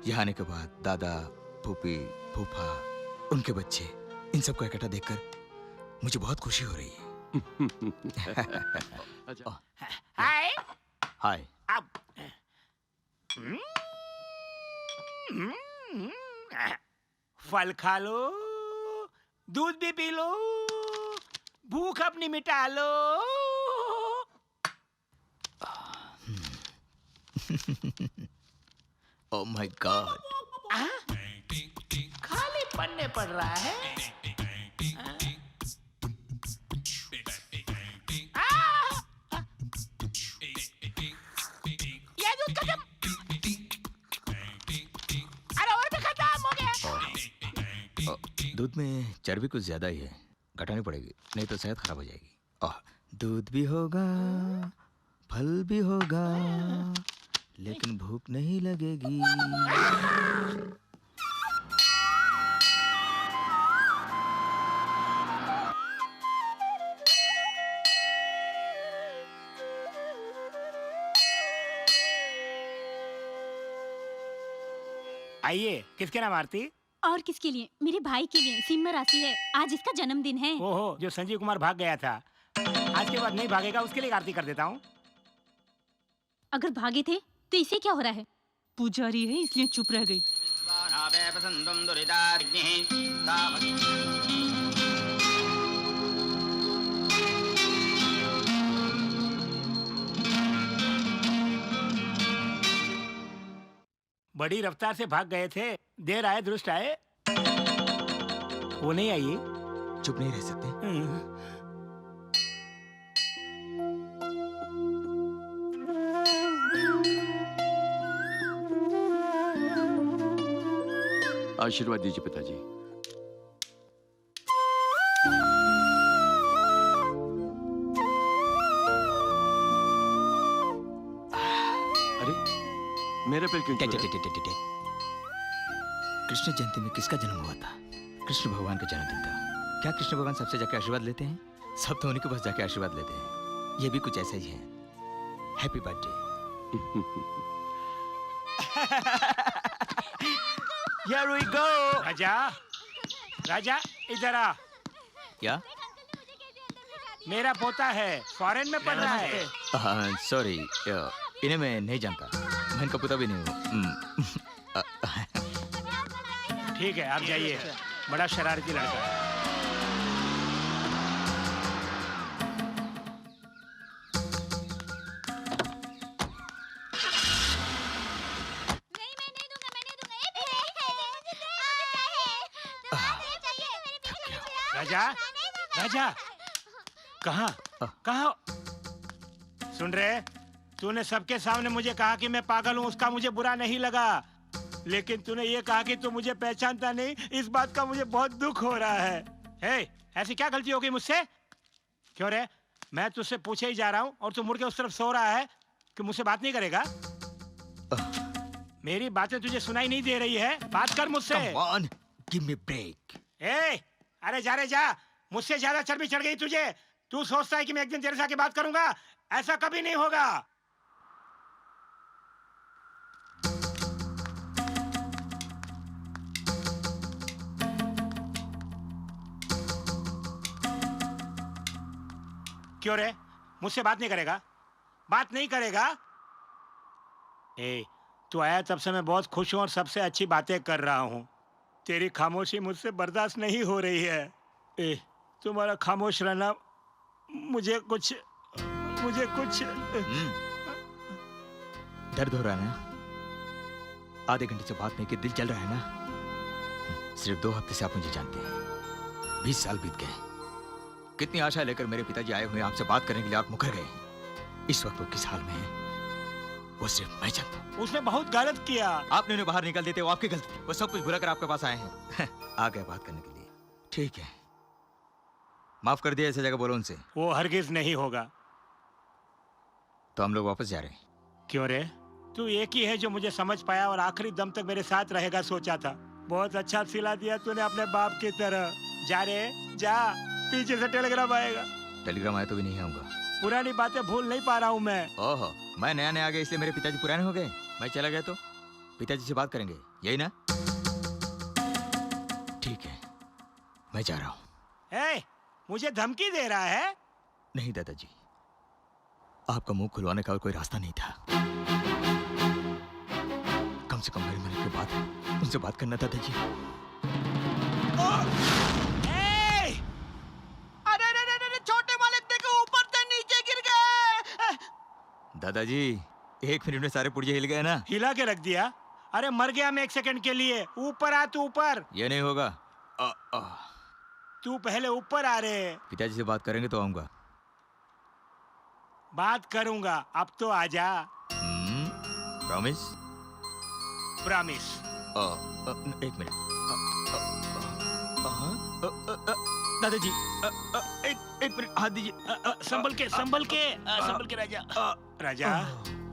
यहाँ आने के बाद दादा, फूफी, फूफा, उनके बच्चे, इन सबको इकट्ठा देखकर मुझे बहुत खुशी हो रही है।
अच्छा
हाय।
हाय।
अब फल खा लो, दूध भी पी लो, भूख अपनी मिटा लो।
Oh my God.
खाली पन्ने पड़ रहा है। ये दूध खत्म। अरे और भी खत्म हो गया।
दूध में चर्बी कुछ ज्यादा ही है, घटानी पड़ेगी, नहीं तो सेहत खराब हो जाएगी। दूध भी होगा, फल भी होगा, लेकिन भूख नहीं लगेगी।
आइए, किसके नाम आरती?
और किसके लिए? मेरे भाई के लिए। सिंह राशि है, आज इसका जन्मदिन है।
ओहो, जो संजीव कुमार भाग गया था, आज के बाद नहीं भागेगा, उसके लिए आरती कर देता हूँ।
अगर भागे थे तो इसे क्या हो रहा है?
पुजारी है इसलिए चुप रह गई।
बड़ी रफ्तार से भाग गए थे, देर आए दुरुस्त आए। वो नहीं आई।
चुप नहीं रह सकते?
आशीर्वाद दीजिए पिताजी। अरे मेरे पर क्यों छू रहे हैं?
कृष्ण जयंती में किसका जन्म हुआ था? कृष्ण भगवान का जन्मदिन था। क्या कृष्ण भगवान सबसे जाके आशीर्वाद लेते हैं? सब तो उन्हीं के पास जाके आशीर्वाद लेते हैं। ये भी कुछ ऐसा ही है। Happy birthday. Here we go.
राजा, राजा इधर आ।
क्या?
मेरा पोता है, फॉरेन में पढ़ रहा है।
सॉरी, इन्हें मैं नहीं जानता। मैं इनका पुता भी नहीं हूँ।
ठीक है, आप जाइए। बड़ा शरारती लड़का है। राजा, राजा, कहाँ कहाँ? सुन रहे? तूने सबके सामने मुझे कहा कि मैं पागल हूँ, उसका मुझे बुरा नहीं लगा। लेकिन तूने ये कहा कि तू मुझे पहचानता नहीं, इस बात का मुझे बहुत दुख हो रहा है। हे, ऐसी क्या गलती हो गई मुझसे? क्यों रे? मैं तुझसे पूछे ही जा रहा हूँ और तू मुड़ के उस तरफ सो रहा है कि मुझसे बात नहीं करेगा? मेरी बातें तुझे सुनाई नहीं दे रही है? बात कर मुझसे।
Come on, give me break.
अरे जा रे जा, मुझसे ज्यादा चर्बी चढ़ गई तुझे। तू सोचता है कि मैं एक दिन तेरे से आके बात करूंगा? ऐसा कभी नहीं होगा। क्यों रे? मुझसे बात नहीं करेगा? बात नहीं करेगा? तू आया तब से मैं बहुत खुश हूं और सबसे अच्छी बातें कर रहा हूं। तेरी खामोशी मुझसे बर्दाश्त नहीं हो रही है। तुम्हारा खामोश रहना मुझे कुछ
दर्द हो रहा है ना? आधे घंटे से बात नहीं की, दिल चल रहा है ना? सिर्फ 2 हफ्ते से आप मुझे जानते हैं। 20 साल बीत गए। कितनी आशा लेकर मेरे पिताजी आए हुए आपसे बात करने के लिए, आप मुकर गए। इस वक्त वो किस हाल में है वो सिर्फ मैं जानता हूँ।
उसने बहुत गलत किया।
आपने उन्हें बाहर निकल देते, वो आपकी गलती थी। वो सब कुछ भुला कर आपके पास आए हैं। आ गए बात करने के लिए। ठीक है, माफ कर दिया। ऐसी जगह बोलो उनसे।
वो हरगिज नहीं होगा।
तो हम लोग वापस जा रहे हैं।
क्यों रे? तू एक ही है जो मुझे समझ पाया और आखिरी दम तक मेरे साथ रहेगा सोचा था। बहुत अच्छा सिला दिया तूने अपने बाप की तरह। जा रे जा, पीछे से टेलीग्राम आएगा।
टेलीग्राम आया तो भी नहीं आऊंगा।
पुरानी बातें भूल नहीं पा रहा हूँ मैं।
ओहो, मैं नया नया आ गया इसलिए मेरे पिताजी पुराने हो गए। मैं चला गया तो पिताजी से बात करेंगे, यही ना? ठीक है, मैं जा रहा हूँ।
मुझे धमकी दे रहा है?
नहीं दादाजी, आपका मुंह खुलवाने का और कोई रास्ता नहीं था। कम से कम मेरे मरने के बाद उनसे बात करना दादाजी।
अरे छोटे मालिक देखो, ऊपर से नीचे गिर गए।
दादाजी 1 मिनट में सारे पुर्जे हिल गए ना?
हिला के रख दिया? अरे मर गया मैं 1 सेकंड के लिए। ऊपर आ तू, ऊपर।
ये नहीं होगा।
तू पहले ऊपर आ रे।
पिताजी से बात करेंगे तो आऊंगा।
बात करूंगा, अब तो आजा।
प्रॉमिस?
प्रॉमिस।
1 मिनट। दादाजी 1 मिनट, हाथ दीजिए।
संभल के राजा। राजा,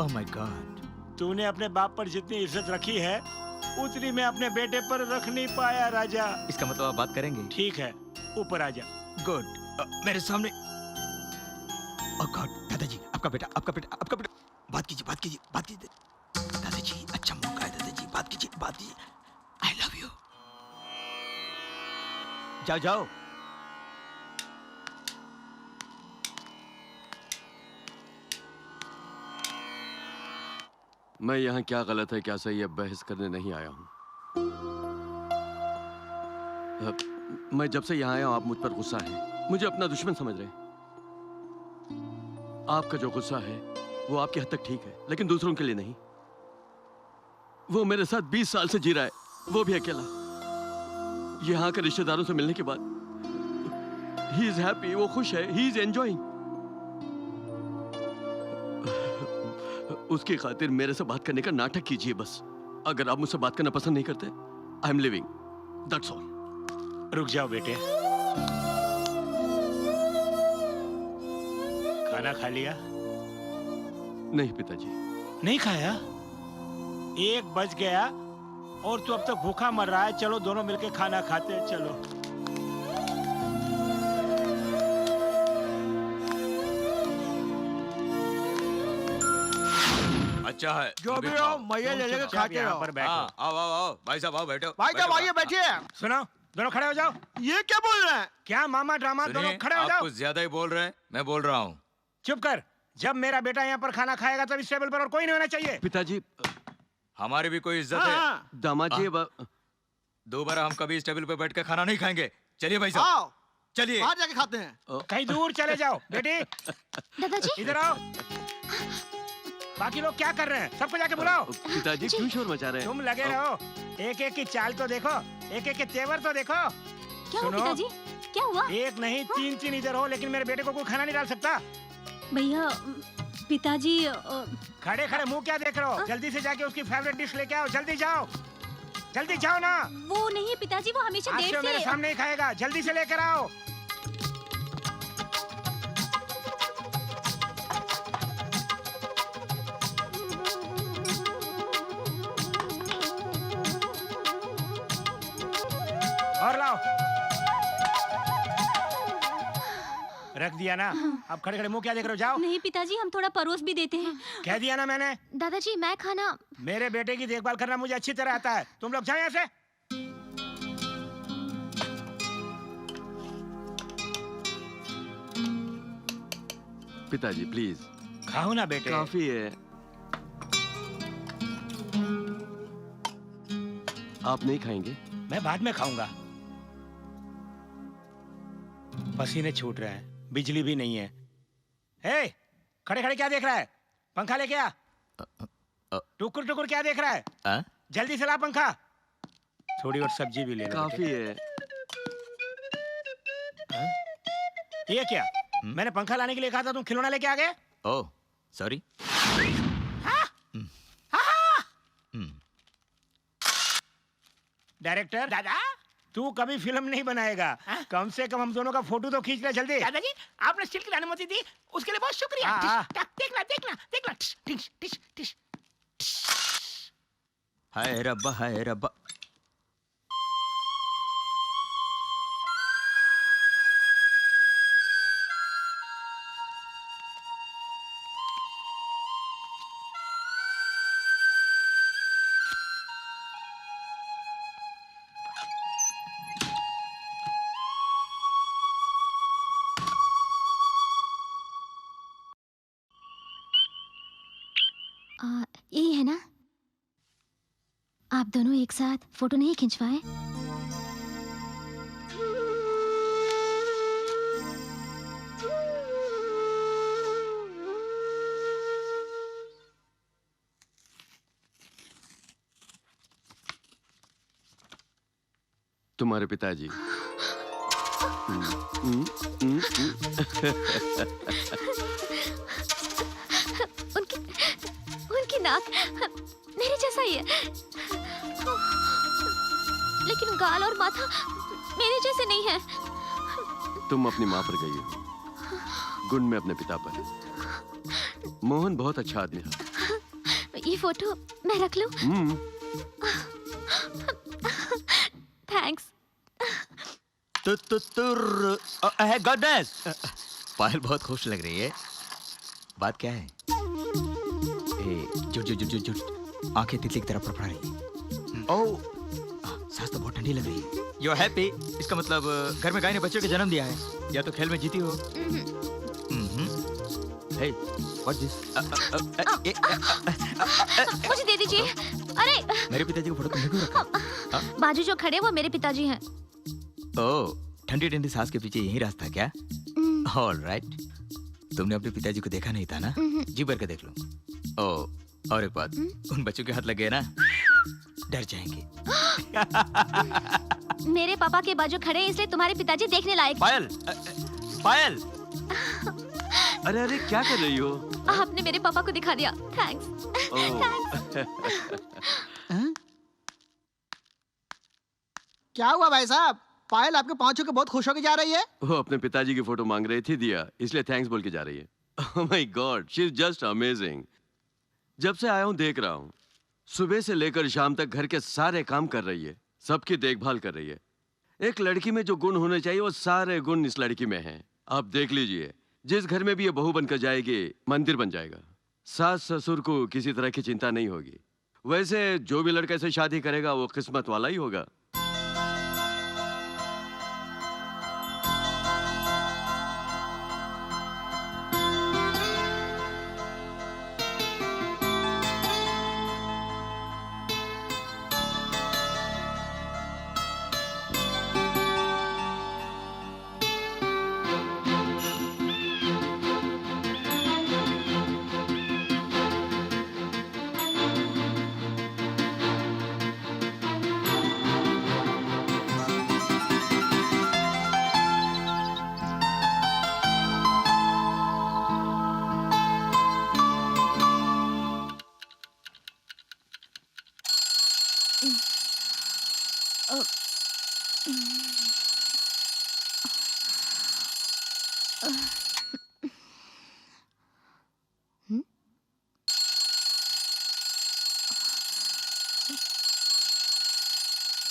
ओह माय गॉड।
तूने अपने बाप पर जितनी इज्जत रखी है उतनी मैं अपने बेटे पर रख नहीं पाया राजा।
इसका मतलब आप बात करेंगे?
ठीक है, ऊपर आजा।
गुड। मेरे सामने। ओह गॉड, दादाजी आपका बेटा। बात कीजिए दादाजी। अच्छा मौका है दादाजी, बात कीजिए। I love you. जाओ जाओ।
मैं यहाँ क्या गलत है क्या सही है बहस करने नहीं आया हूँ। मैं जब से यहाँ आया हूँ आप मुझ पर गुस्सा है, मुझे अपना दुश्मन समझ रहे हैं। आपका जो गुस्सा है वो आपकी हद तक ठीक है, लेकिन दूसरों के लिए नहीं। वो मेरे साथ 20 साल से जी रहा है, वो भी अकेला। यहाँ के रिश्तेदारों से मिलने के बाद ही इज हैप्पी, वो खुश है, ही इज एंजॉइंग। उसकी खातिर मेरे से बात करने का नाटक कीजिए बस। अगर आप मुझसे बात करना पसंद नहीं करते, I am living, that's all.
रुक जाओ बेटे, खाना खा लिया?
नहीं पिताजी।
नहीं खाया? 1 बज गया और तू अब तक भूखा मर रहा है। चलो दोनों मिलके खाना खाते हैं, चलो।
अच्छा है।
जो भी हो मजे ले लेके खाते
यहाँ
रहो।
पर बैठो।
हाँ, आओ आओ आओ भाई साहब आओ बैठो।
भाई साहब आइए बैठिए।
सुनो, दोनों खड़े हो जाओ।
ये क्या बोल रहे हैं?
क्या मामा ड्रामा, दोनों
सुनिए,
खड़े हो
आप
जाओ।
कुछ ज्यादा ही बोल रहे हैं, मैं बोल रहा हूँ।
चुप कर। जब मेरा बेटा यहाँ पर खाना खाएगा तब इस टेबल पर और कोई नहीं होना चाहिए।
पिताजी,
हमारी भी कोई इज्जत
हाँ,
है।
हाँ।
दामाद जी,
दोबारा हम कभी इस टेबल पे बैठ के खाना नहीं खाएंगे। चलिए भाई साहब,
आओ
चलिए।
बाहर जाके खाते हैं।
कहीं दूर चले जाओ। बेटी
दादाजी
इधर आओ। बाकी लोग क्या कर रहे हैं? सबको जाके बुलाओ।
पिताजी क्यों शोर मचा रहे हैं?
तुम लगे रहो। एक एक की चाल तो देखो, एक एक के तेवर तो देखो।
क्या हुआ
सुनो।
पिताजी? क्या हुआ?
एक नहीं 3 इधर हो, लेकिन मेरे बेटे को कोई खाना नहीं डाल सकता।
भैया पिताजी
खड़े खड़े मुंह क्या देख रहे हो? जल्दी से जाके उसकी फेवरेट डिश लेके आओ। जल्दी जाओ, जल्दी जाओ ना।
वो नहीं पिताजी, वो हमेशा
आज
देर
से मेरे
से
सामने ही खाएगा। जल्दी से लेकर आओ। और लाओ। रख दिया ना? अब खड़े खड़े मुंह क्या देख रहे हो? जाओ।
नहीं पिताजी, हम थोड़ा परोस भी देते हैं।
कह दिया ना मैंने।
दादाजी मैं खाना
मेरे बेटे की देखभाल करना मुझे अच्छी तरह आता है। तुम लोग जाओ यहाँ से।
पिताजी प्लीज,
खाओ ना बेटे।
काफी है। आप नहीं खाएंगे?
मैं बाद में खाऊंगा। पसीने छूट रहे हैं, बिजली भी नहीं है। हे, खड़े खड़े क्या देख रहा है? पंखा लेके आ। टुकुर टुकुर क्या देख रहा है?
हाँ?
जल्दी से ला पंखा। थोड़ी और सब्जी भी ले लो।
काफी है।
ये क्या? मैंने पंखा लाने के लिए कहा था, तुम खिलौना लेके आ गए।
Oh sorry.
डायरेक्टर दादा, तू कभी फिल्म नहीं बनाएगा। कम से कम हम दोनों का फोटो तो खींच ले जल्दी।
दादाजी, आपने स्टील की अनुमति दी, उसके लिए बहुत शुक्रिया।
हाँ।
देखना देखना देखना। टिश, टिश, टिश, टिश।
हाय रब्बा हाय रब्बा।
यही है ना? आप दोनों एक साथ फोटो नहीं खिंचवाए?
तुम्हारे पिताजी।
उनकी उनकी नाक मेरे जैसा ही है, लेकिन गाल और माथा मेरे जैसे नहीं है।
तुम अपनी माँ पर गई हो, गुण में अपने पिता पर। मोहन बहुत अच्छा आदमी है।
ये फोटो मैं रख लूं? थैंक्स।
गॉडनेस। पायल बहुत खुश लग रही है। बात क्या है? ए, जो आंखें तितली की तरह फड़फड़ा रही है। ओह सांस तो बहुत ठंडी लग रही है। यू आर हैप्पी, इसका मतलब घर में गाय ने बच्चे को जन्म दिया है, या तो खेल में जीती हो। हे, व्हाट दिस?
मुझे दे दीजिए। अरे
मेरे पिताजी को फोटो तुमने क्यों रखा?
बाजू जो खड़े वो मेरे पिताजी हैं।
ओह, ठंडी ठंडी सांस के पीछे यही रास्ता क्या? All right. तुमने अपने पिताजी को देखा नहीं था ना? जी भर के देख लो। ओह, और एक बात, उन बच्चों के हाथ लग गए ना, डर जाएंगे।
मेरे पापा के बाजू खड़े हैं, इसलिए तुम्हारे पिताजी देखने लायक।
पायल, पायल।
अरे अरे क्या कर रही हो?
आपने मेरे पापा को दिखा दिया, थैंक्स।
क्या हुआ भाई साहब? पायल आपके पाँव छू के बहुत खुश होकर जा रही है।
वो अपने पिताजी की फोटो मांग रही थी दिया, इसलिए थैंक्स बोल के जा रही है। Oh my God, she is just amazing. जब से आया हूँ देख रहा हूँ, सुबह से लेकर शाम तक घर के सारे काम कर रही है, सबकी देखभाल कर रही है। एक लड़की में जो गुण होने चाहिए वो सारे गुण इस लड़की में हैं। आप देख लीजिए, जिस घर में भी ये बहू बनकर जाएगी मंदिर बन जाएगा। सास ससुर को किसी तरह की चिंता नहीं होगी। वैसे जो भी लड़का से शादी करेगा वो किस्मत वाला ही होगा।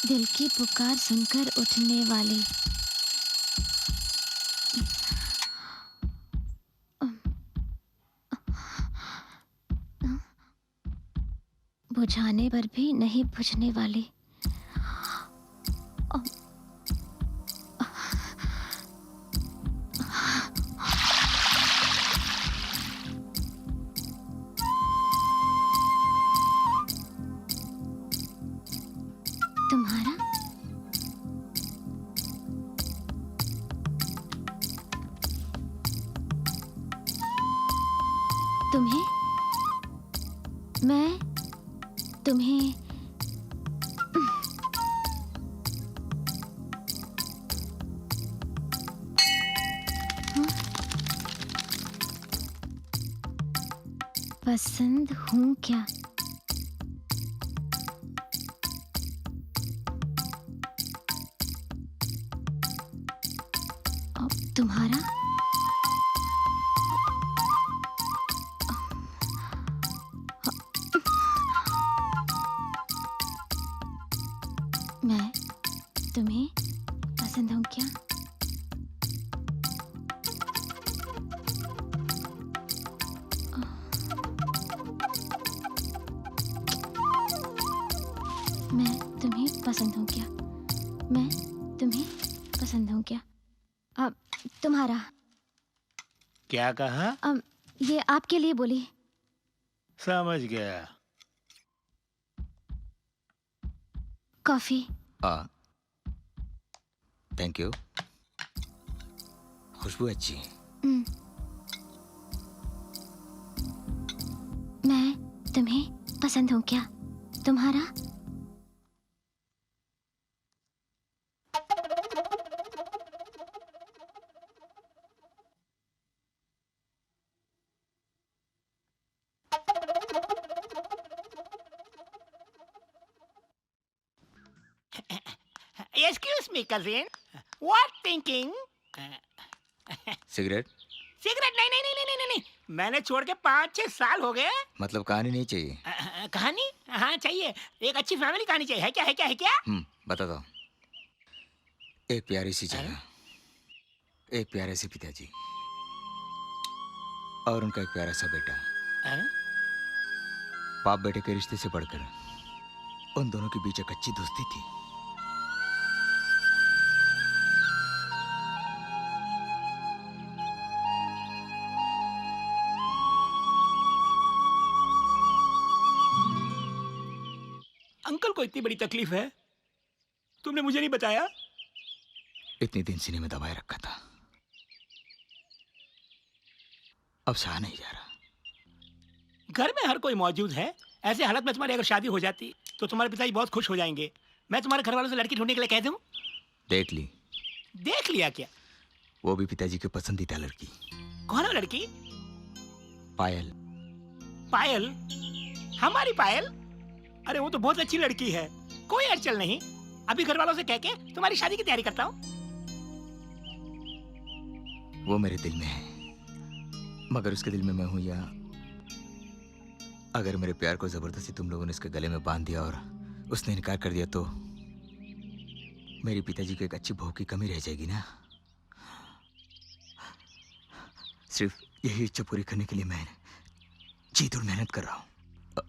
दिल की पुकार सुनकर उठने वाली। बुझाने पर भी नहीं बुझने वाली। तुम्हारा तुम्हें मैं तुम्हें पसंद हूँ क्या? तुम्हारा मैं तुम्हें पसंद हूँ क्या? मैं तुम्हें पसंद हूँ क्या? मैं तुम्हें पसंद हूँ क्या? अब तुम्हारा
क्या कहा?
ये आपके लिए बोली।
समझ गया।
कॉफी।
Thank you. खुशबू अच्छी है।
मैं तुम्हें पसंद हूँ क्या? तुम्हारा
Excuse me, cousin. What thinking?
Cigarette?
Cigarette नहीं नहीं नहीं नहीं नहीं नहीं। मैंने छोड़ के 5-6 साल हो गए।
मतलब कहानी नहीं चाहिए?
कहानी? हाँ चाहिए। एक अच्छी फैमिली कहानी चाहिए। है क्या है क्या है क्या?
बताता हूँ। एक प्यारी सी जगह, एक प्यारे से पिताजी और उनका एक प्यारा सा बेटा। बाप बेटे के रिश्ते से बढ़कर उन दोनों के बीच एक अच्छी दोस्ती थी।
अंकल को इतनी बड़ी तकलीफ है, तुमने मुझे नहीं बताया?
इतने दिन सीने में दबाए रखा था, अब सहा नहीं जा रहा।
घर में हर कोई मौजूद है। ऐसे हालत में तुम्हारी अगर शादी हो जाती तो तुम्हारे पिताजी बहुत खुश हो जाएंगे। मैं तुम्हारे घर वालों से लड़की ढूंढने के लिए कह दूं?
देख ली,
देख लिया क्या?
वो भी पिताजी की पसंदीदा लड़की,
कौन है लड़की?
पायल।
पायल? हमारी पायल? अरे वो तो बहुत अच्छी लड़की है, कोई अड़चन नहीं। अभी घर वालों से कह के तुम्हारी शादी की तैयारी करता हूँ।
वो मेरे दिल में है, मगर उसके दिल में मैं हूं या अगर मेरे प्यार को जबरदस्ती तुम लोगों ने इसके गले में बांध दिया और उसने इनकार कर दिया तो मेरे पिताजी को एक अच्छी बहू की कमी रह जाएगी ना। सिर्फ यही इच्छा पूरी करने के लिए मैं जी तोड़ मेहनत कर रहा हूं।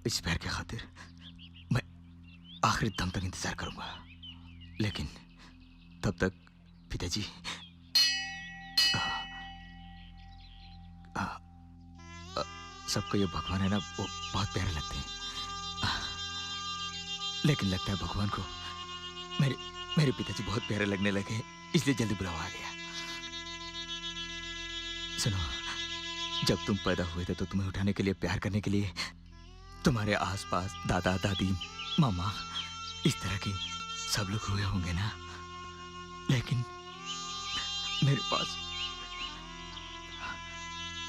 इस प्यार के खातिर मैं आखिरी दम तक इंतजार करूंगा, लेकिन तब तक पिताजी सबको ये भगवान है ना, वो बहुत प्यारे लगते हैं, लेकिन लगता है भगवान को मेरे पिताजी बहुत प्यारे लगने लगे, इसलिए जल्दी बुलावा आ गया। सुनो, जब तुम पैदा हुए थे तो तुम्हें उठाने के लिए, प्यार करने के लिए तुम्हारे आसपास दादा दादी मामा इस तरह के सब लोग हुए होंगे ना, लेकिन मेरे पास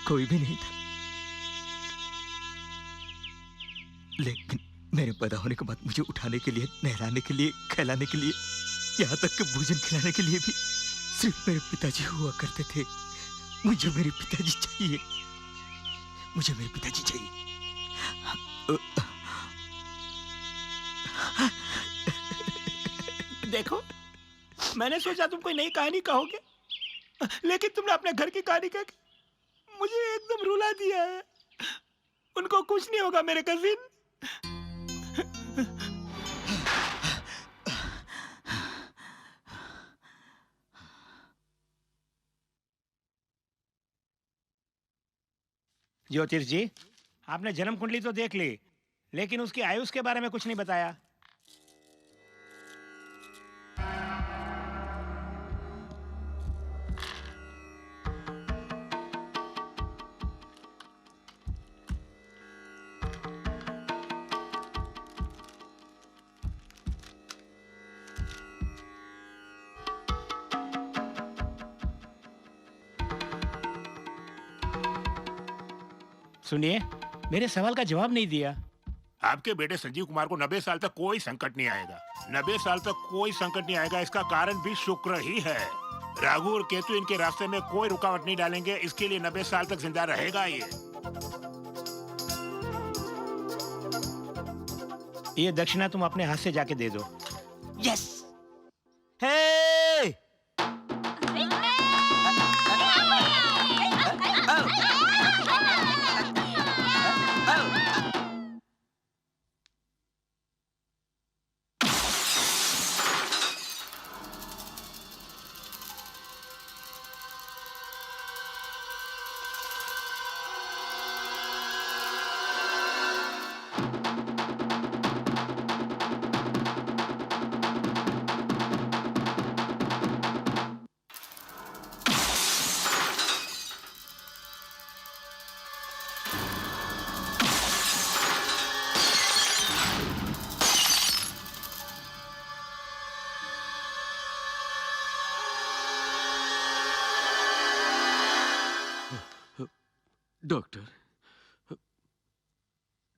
कोई भी नहीं था। लेकिन मेरे पैदा होने के बाद मुझे उठाने के लिए, नहलाने के लिए, खिलाने के लिए, यहाँ तक कि भोजन खिलाने के लिए भी सिर्फ मेरे पिताजी हुआ करते थे। मुझे मेरे पिताजी चाहिए, मुझे मेरे पिताजी चाहिए।
देखो, मैंने सोचा तुम कोई नई कहानी कहोगे, लेकिन तुमने अपने घर की कहानी कह के मुझे एकदम रुला दिया है। उनको कुछ नहीं होगा मेरे कजिन। ज्योतिष जी, आपने जन्म कुंडली तो देख ली, लेकिन उसकी आयुष के बारे में कुछ नहीं बताया। सुनिए, मेरे सवाल का जवाब नहीं दिया।
आपके बेटे संजीव कुमार को 90 साल तक कोई संकट नहीं आएगा। 90 साल तक कोई संकट नहीं आएगा, इसका कारण भी शुक्र ही है। राहु और केतु इनके रास्ते में कोई रुकावट नहीं डालेंगे, इसके लिए 90 साल तक जिंदा रहेगा
ये दक्षिणा तुम अपने हाथ से जाके दे दो।
यस। हे!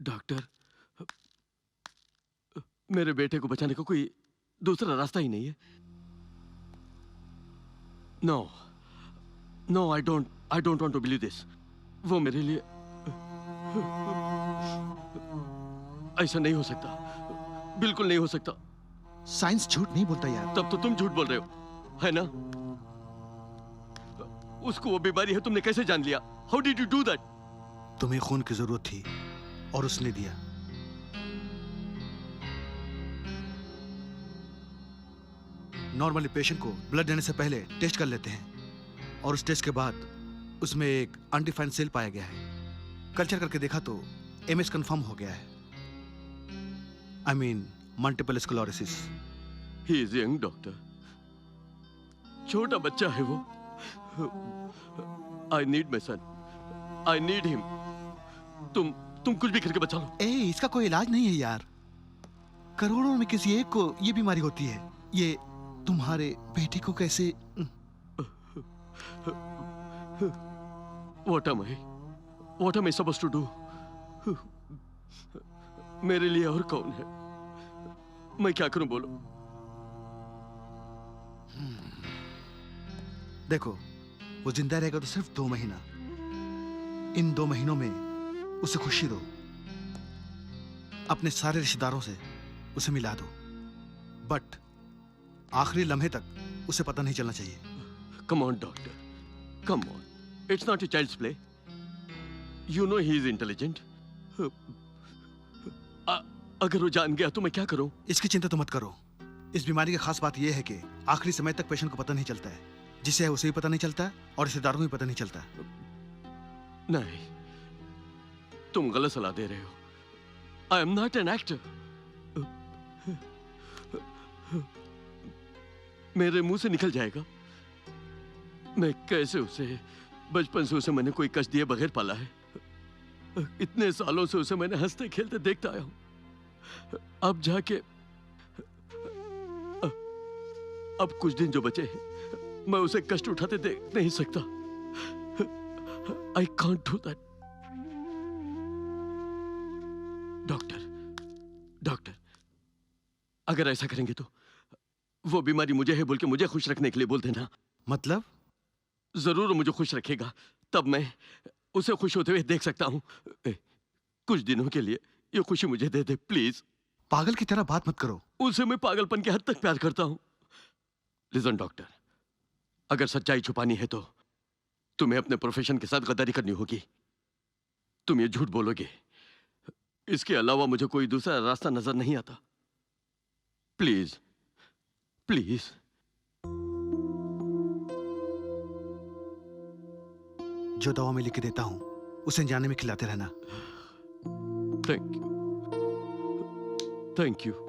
डॉक्टर, मेरे बेटे को बचाने का कोई दूसरा रास्ता ही नहीं है। No no, I don't want to believe this. वो मेरे लिए ऐसा नहीं हो सकता, बिल्कुल नहीं हो सकता।
साइंस झूठ नहीं बोलता यार।
तब तो तुम झूठ बोल रहे हो, है ना? उसको वो बीमारी है, तुमने कैसे जान लिया? How did you do that?
तुम्हें खून की जरूरत थी और उसने दिया। नॉर्मली पेशेंट को ब्लड देने से पहले टेस्ट कर लेते हैं और उस टेस्ट के बाद उसमें एक अनडिफाइंड सेल पाया गया है। कल्चर करके देखा तो एमएस कंफर्म हो गया है। I mean multiple sclerosis.
He is young doctor, छोटा बच्चा है वो। I need my son, I need him. तुम कुछ भी करके बचा लो।
ए, इसका कोई इलाज नहीं है यार। करोड़ों में किसी एक को ये बीमारी होती है। ये तुम्हारे बेटे को कैसे?
What am I supposed to do? मेरे लिए और कौन है? मैं क्या करूं बोलो?
देखो, वो जिंदा रहेगा तो सिर्फ 2 महीना। इन 2 महीनों में उसे खुशी दो। अपने सारे रिश्तेदारों से उसे मिला दो, बट आखिरी लम्हे तक उसे पता नहीं चलना चाहिए।
Come on, doctor. Come on. It's not a child's play. You know he is intelligent. अगर वो जान गया तो मैं क्या करूं?
इसकी चिंता तो मत करो। इस बीमारी की खास बात यह है कि आखिरी समय तक पेशेंट को पता नहीं चलता है। जिसे है उसे भी पता नहीं चलता और रिश्तेदारों को भी पता नहीं चलता।
नहीं, तुम गलत सलाह दे रहे हो। I am not an actor. मेरे मुंह से निकल जाएगा। मैं कैसे उसे, बचपन से उसे मैंने कोई कष्ट दिए बगैर पाला है। इतने सालों से उसे मैंने हंसते खेलते देखता आया हूं। अब जाके अब कुछ दिन जो बचे हैं, मैं उसे कष्ट उठाते देख नहीं सकता। I can't do that. Doctor, अगर ऐसा करेंगे तो वो बीमारी मुझे है बोल के मुझे खुश रखने के लिए बोल देना।
मतलब?
जरूर मुझे खुश रखेगा, तब मैं उसे खुश होते हुए देख सकता हूं। कुछ दिनों के लिए ये खुशी मुझे दे दे प्लीज।
पागल की तरह बात मत करो।
उसे मैं पागलपन के हद तक प्यार करता हूं। लिसन डॉक्टर, अगर सच्चाई छुपानी है तो तुम्हें अपने प्रोफेशन के साथ गद्दारी करनी होगी। तुम ये झूठ बोलोगे, इसके अलावा मुझे कोई दूसरा रास्ता नजर नहीं आता। Please please.
जो दवा मैं लिख के देता हूं उसे जाने में खिलाते रहना।
Thank you, thank you.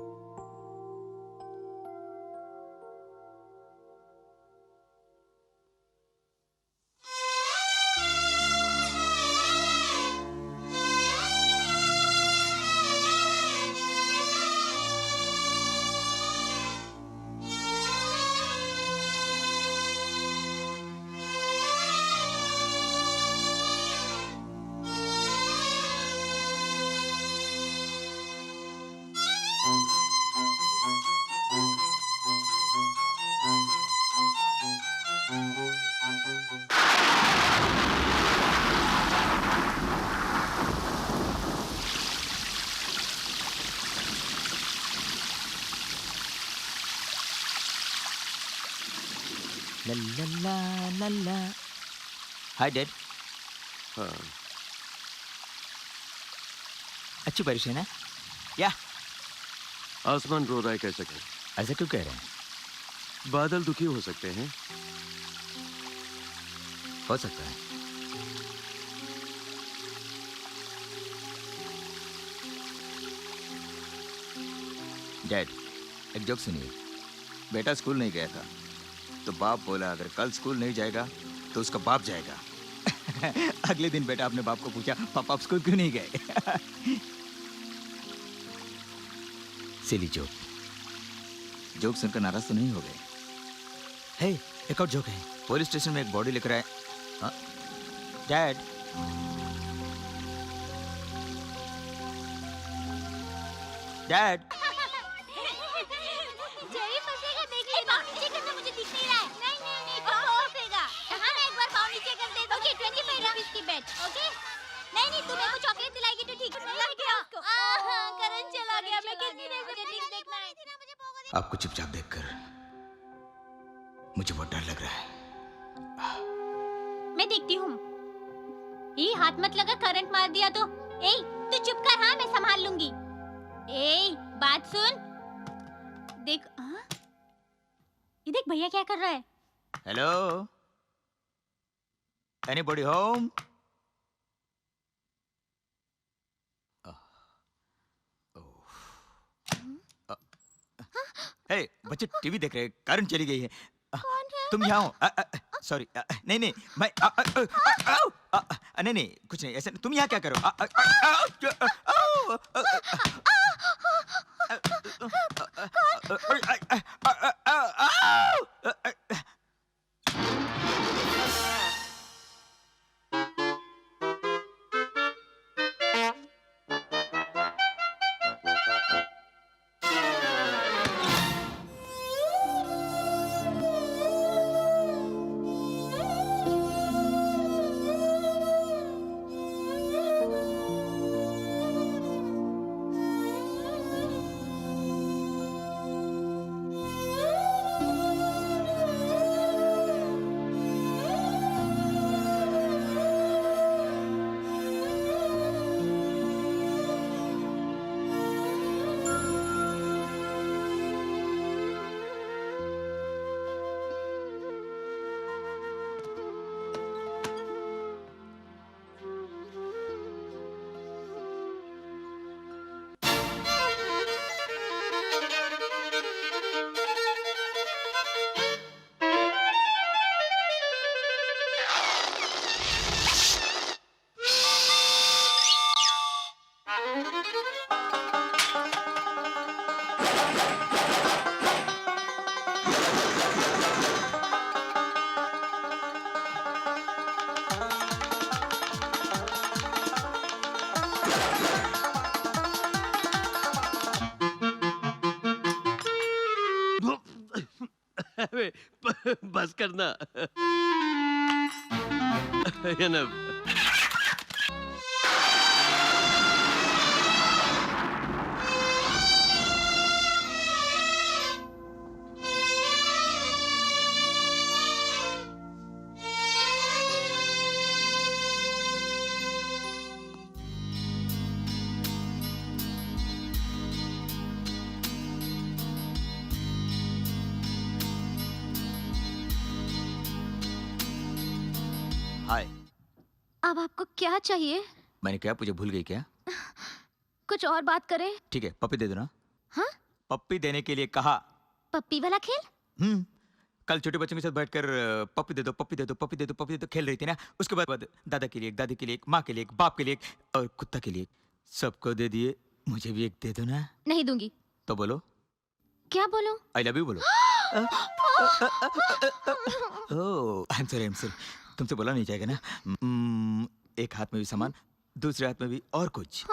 Hi dad.
हाँ,
अच्छी बारिश है ना? या
आसमान रो रहा है कैसे कहें?
ऐसा क्यों कह रहे हैं?
बादल दुखी हो सकते हैं।
हो सकता है। डैड, एक जोक सुनिए। बेटा स्कूल नहीं गया था तो बाप बोला अगर कल स्कूल नहीं जाएगा तो उसका बाप जाएगा। अगले दिन बेटा अपने बाप को पूछा, पापा आप स्कूल क्यों नहीं गए? सिली जोक। जोक सुनकर नाराज तो नहीं हो गए?
हे, एक और जोक है।
पुलिस स्टेशन में एक बॉडी लेकर आए। हाँ? डैड, डैड,
जेरी फंसेगा, देख लेना। नीचे करना मुझे दिख नहीं रहा है। नहीं, पाँव फंसेगा। कहाँ मैं एक बार पाँव नीचे कर देता हूँ। ओके, 25 रुपीस की बेट, ओके? नहीं, तू मेरे को चॉकलेट दिलाएगी तो ठीक है। लग गया उसको। करंट चला गया। मैं कितनी देर से ठीक देखना है।
आपको चुपचाप देखकर मुझे बहुत डर लग रहा है।
मैं देखती हूँ। ये हाथ मत लगा, करंट मार दिया तो। ए, तू चुप कर। हाँ, मैं संभाल लूंगी। ए, बात सुन। देख, हाँ? ये देख भैया क्या कर रहा है।
Hello, anybody home? हे बच्चे टीवी देख रहे हैं, करंट चली गई है।
कौन है?
तुम यहाँ हो। सॉरी, नहीं नहीं मैं नहीं नहीं कुछ नहीं ऐसे। तुम यहाँ क्या करो?
अबे, बस करना। Enough.
हाय।
अब आपको क्या चाहिए?
मैंने क्या मुझे भूल गई क्या?
कुछ और बात करें?
ठीक है, पप्पी दे दो ना।
हाँ?
पप्पी देने के लिए कहा।
पप्पी वाला खेल?
कल छोटे बच्चों के साथ बैठकर पप्पी दे दो, पप्पी दे दो, पप्पी दे दो, पप्पी दे दो खेल रही थी ना। उसके बाद दादा के लिए एक, दादी के लिए एक, माँ के लिए एक, बाप के लिए एक और कुत्ता के लिए एक। सबको दे दिए, मुझे भी एक दे दो ना।
नहीं दूंगी।
तो बोलो।
क्या बोलूं?
आई लव यू बोलो। ओह आई एम सॉरी। तुमसे बोला नहीं जाएगा ना। एक हाथ में भी सामान, दूसरे हाथ में भी और कुछ।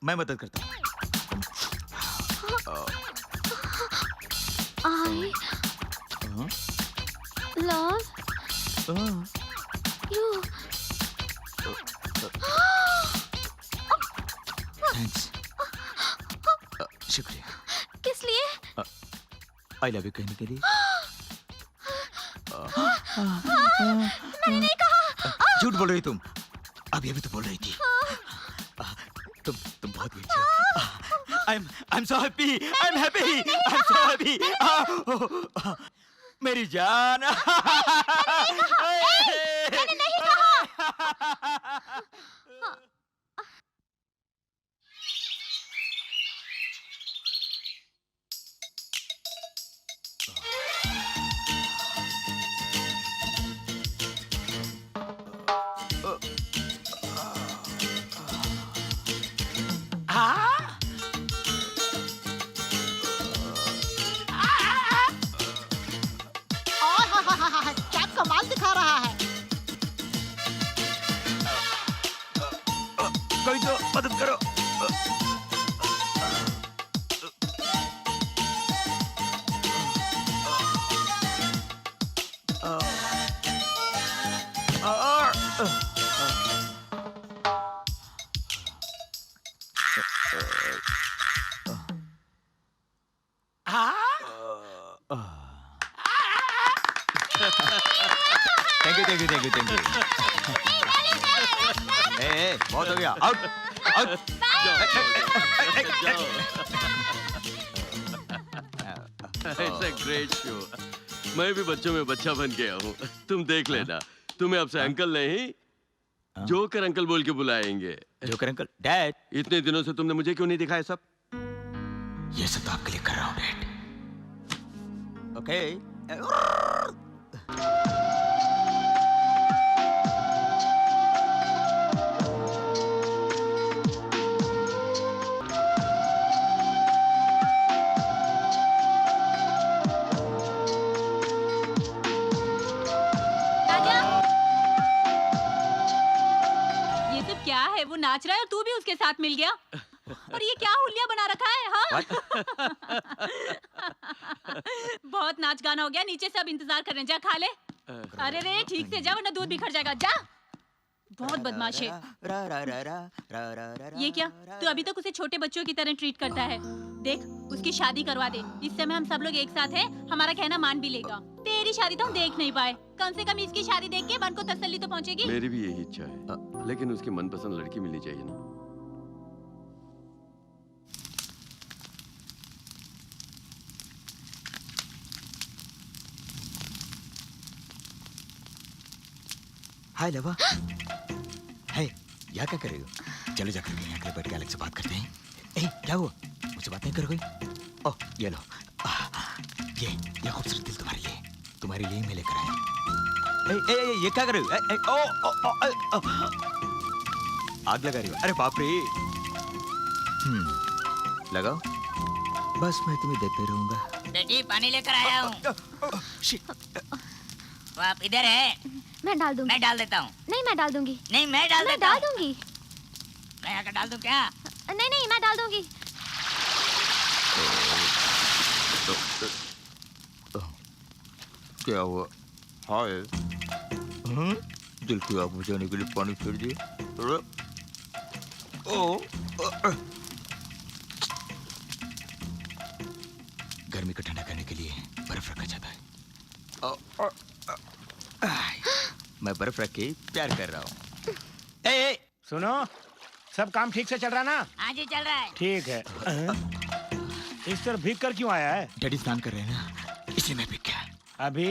मैं मदद करता हूँ।
I love you.
थैंक्स। शुक्रिया।
किस लिए?
आई लव यू कहने के लिए।
मैंने नहीं कहा।
झूठ बोल रही तुम। अभी तो बोल रही थी। तुम बहुत ही अच्छा। I'm so happy. I'm happy. I'm so happy. मेरी जान।
मैंने नहीं कहा।
क्या कमाल दिखा रहा है।
कोई तो मदद करो। Thank you. ए, बहुत हो गया। Out.
It's a great show. मैं भी बच्चों में बच्चा बन गया हूँ। तुम देख लेना। तुम्हें अब से अंकल नहीं, जोकर अंकल बोल के बुलाएंगे।
Joker uncle? डैड।
इतने दिनों से तुमने मुझे क्यों नहीं दिखाया सब?
ये सब तो आपके लिए कर रहा हूँ। ओके
राजा, ये सब क्या है? वो नाच रहा है और तू भी उसके साथ मिल गया। और ये क्या हुलिया बना रखा है? हाँ? बहुत नाच गाना हो गया, नीचे सब इंतजार कर रहे हैं, जा खा ले। अरे रे ठीक से जा वरना दूध बिखर जाएगा, जा। बहुत बदमाश है। ये क्या? तू अभी तक उसे छोटे बच्चों की तरह ट्रीट करता है। देख उसकी शादी करवा दे, इस समय हम सब लोग एक साथ हैं, हमारा कहना मान भी लेगा। तेरी शादी तो हम देख नहीं पाए, कम से कम इसकी शादी देख के मन को तसल्ली तो पहुंचेगी।
मेरी भी यही इच्छा है, लेकिन उसकी मनपसंद लड़की मिलनी चाहिए ना।
हाय लवा। है यहाँ क्या कर रही हो? चलो जाकर यहाँ के बैठ के अलग से बात करते हैं। ए क्या हुआ? मुझसे बात नहीं करोगे? ओह ये लो, ये खूबसूरत दिल तुम्हारे लिए मैं लेकर आया। ए ये क्या कर रही हो? ओ आग लगा रही हो? अरे बाप रे। लगाओ, बस मैं तुम्हें देखते रहूंगा।
बेटी पानी लेकर आया हूँ। वो आप इधर है?
मैं डाल दूंगी।
मैं डाल देता हूँ।
नहीं मैं डाल दूंगी।
नहीं मैं डाल
मैं
देता
डाल
हूँ।
दूंगी।
मैं आकर डाल दूँ क्या?
नहीं नहीं मैं डाल दूंगी।
क्या हुआ? हाय दिल की आग बुझाने के लिए पानी फेर दिए। गर्मी को ठंडा करने के लिए बर्फ रखा जाता है। मैं बर्फ रख के प्यार कर रहा हूँ।
ए, सुनो, सब काम ठीक से चल रहा ना?
हाँ जी चल रहा है।
ठीक है। इस तरह भीग कर क्यों आया है?
डैडी स्नान कर रहे हैं ना, इसलिए मैं भीग गया।
अभी?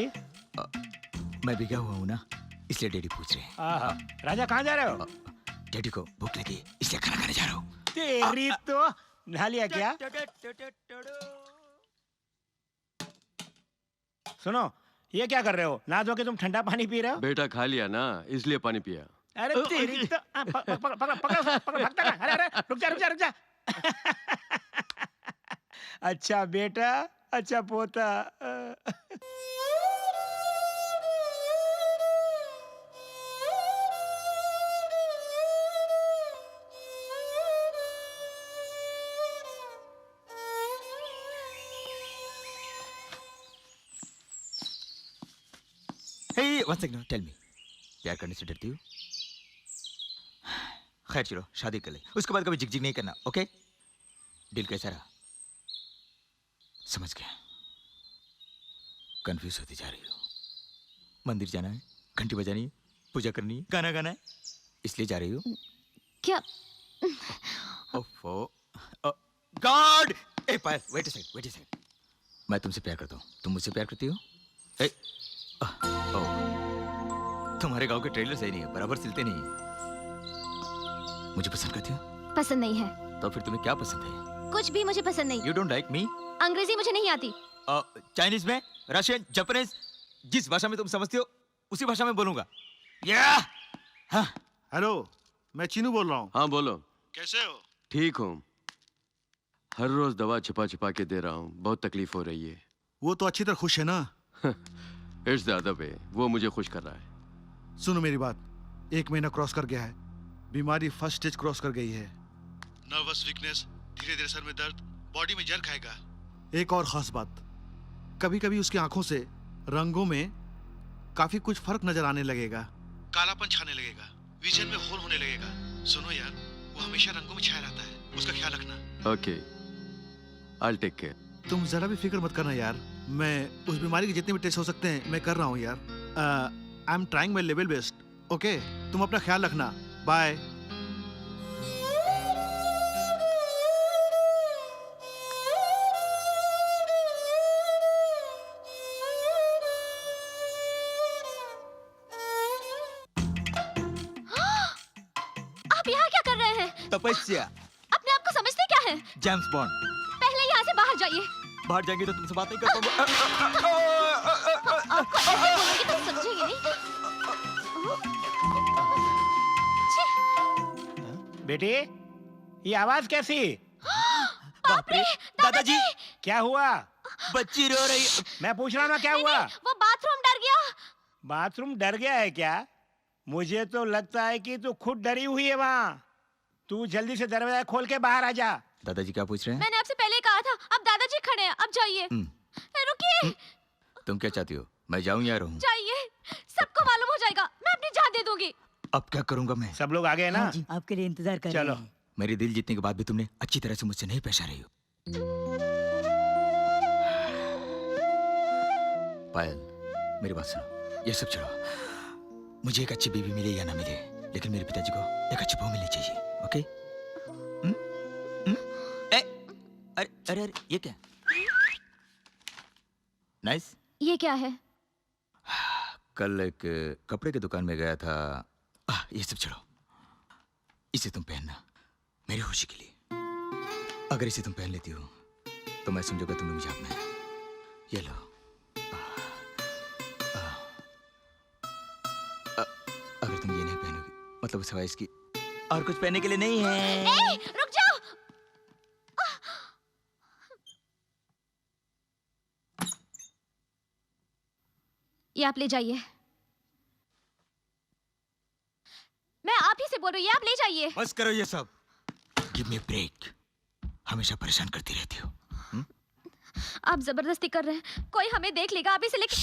मैं भीगा हुआ हूँ ना, इसलिए डैडी पूछ रहे हैं।
आहा, राजा कहाँ जा रहे हो?
डैडी को भूख लगी इसलिए खाना खाने जा रहा हूँ।
तेरी तो नहा लिया क्या? सुनो, ये क्या कर रहे हो? नहा धो के तुम ठंडा पानी पी रहे हो?
बेटा खा लिया ना, इसलिए पानी पिया।
अरे तेरी तो पकड़ भागता रहा। अरे अरे रुक जा। अच्छा बेटा, अच्छा पोता।
Hey, one second, tell me, प्यार करने से डरती हो? खैर चलो शादी कर ले, उसके बाद कभी झिक नहीं करना, ओके? दिल कैसा रहा? समझ गया। कंफ्यूज होती जा रही हो। मंदिर जाना है, घंटी बजानी है, पूजा करनी है, गाना गाना है, इसलिए जा रही हो?
क्या?
ओफो, गॉड! ए पायल, वेट अ सेकंड। मैं तुमसे प्यार करता हूँ, तुम मुझसे प्यार करती हो? ए, तुम्हारे गांव के ट्रेलर सही नहीं है, बराबर सिलते नहीं है। मुझे पसंद करती हो?
पसंद नहीं है।
तो फिर तुम्हें क्या पसंद है?
कुछ भी मुझे पसंद नहीं।
You don't like me?
अंग्रेजी मुझे नहीं आती।
चाइनीज में, रशियन, जापानीज, जिस भाषा में तुम समझती हो उसी भाषा में बोलूंगा। हाँ।
हेलो, मैं चीनू बोल रहा हूँ।
हाँ बोलो।
कैसे हो?
ठीक हूँ। हर रोज दवा छिपा के दे रहा हूँ, बहुत तकलीफ हो रही है।
वो तो अच्छी तरह खुश है ना?
इट्स द अदर वे, वो मुझे खुश कर रहा है।
सुनो मेरी बात, 1 महीना क्रॉस कर गया है, बीमारी फर्स्ट स्टेज क्रॉस कर गई है। नर्वस वीकनेस, धीरे धीरे सर में दर्द, बॉडी में जर खाएगा। एक और खास बात, कभी कभी उसकी आंखों से रंगों में काफी कुछ फर्क नजर आने लगेगा, कालापन छाने लगेगा, विजन में होल होने लगेगा। सुनो यार, वो हमेशा रंगों में छाया रहता है, उसका ख्याल रखना।
Okay, I'll take care.
तुम जरा भी फिक्र मत करना यार, मैं उस बीमारी के जितने भी टेस्ट हो सकते हैं मैं कर रहा हूँ यार। I am trying my level best. Okay, तुम अपना ख्याल रखना। बाय।
आप यहाँ क्या कर रहे हैं?
तपस्या।
अपने आप को समझते क्या है?
James bond.
पहले यहाँ से बाहर जाइए।
बाहर जाएंगे तो तुमसे बात नहीं कर पाऊंगा।
आपको ऐसे बोलोगे तो समझेंगे नहीं।
बेटी, ये आवाज कैसी?
बाप रे दादाजी,
क्या हुआ?
बच्ची रो रही है।
मैं पूछ रहा हूँ ना, क्या हुआ?
वो बाथरूम डर गया।
बाथरूम डर गया है क्या? मुझे तो लगता है कि तू खुद डरी हुई है वहाँ। तू जल्दी से दरवाजा खोल के बाहर आ जा।
दादाजी क्या पूछ रहे हैं?
मैंने आपसे पहले कहा था, अब दादाजी खड़े हैं, अब जाइए। रुकिए।
तुम क्या चाहती हो, मैं जाऊं या रहूं?
जाइए, सबको मालूम हो जाएगा, मैं अपनी जान दे दूंगी।
अब क्या करूंगा मैं?
सब लोग आ गए ना?
हाँ जी, आपके लिए इंतजार कर
चलो।
रहे हैं।
मेरे दिल जीतने के बाद भी तुमने अच्छी तरह से मुझसे नहीं पेशा रही हो। पायल, मेरी बात सुनो, ये सब छोड़ो। मुझे एक अच्छी बीवी मिले या ना मिले, लेकिन मेरे पिताजी को एक अच्छी बहू मिलनी चाहिए। ओके? अरे अरे अरे, ये क्या? नाइस।
ये क्या है?
कल एक कपड़े की दुकान में गया था। ये सब छोड़ो, इसे तुम पहनना मेरी खुशी के लिए। अगर इसे तुम पहन लेती हो तो मैं समझूंगा तुमने मुझे अपनाया। ये लो। अगर तुम ये नहीं पहनोगी, मतलब सिवाय इसकी और कुछ पहनने के लिए नहीं है।
ए, रुक जाओ। ये आप ले जाइए। मैं आप ही से बोल रही हूँ, ये आप ले जाइए।
बस करो ये सब। Give me break. हमेशा परेशान करती रहती हो।
आप जबरदस्ती कर रहे हैं, कोई हमें देख लेगा। आप इसे लेके।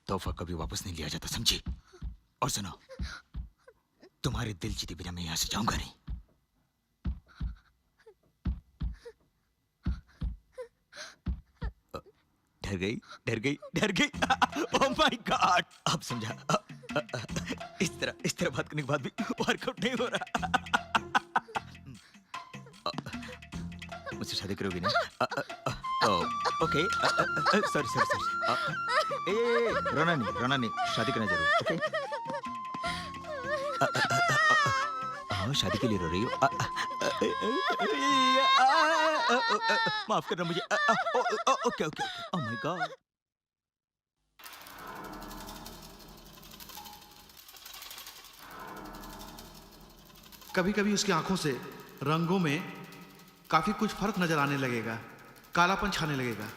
तोहफा कभी वापस नहीं लिया जाता, समझी? और सुनो, तुम्हारे दिल जीते बिना मैं यहाँ से जाऊंगा नहीं। डर गई, डर गई, डर गई। ओह माय गॉड, अब समझा। इस तरह बात करने के बाद भी वर्कआउट नहीं हो रहा। मुझसे शादी करोगी ना? Okay, sorry sorry sorry. रोना नहीं, शादी करना जरूर। ओके? शादी के लिए रो रही हो? माफ करना मुझे। Okay okay. Oh my God.
कभी कभी उसकी आंखों से रंगों में काफी कुछ फर्क नजर आने लगेगा, कालापन छाने लगेगा।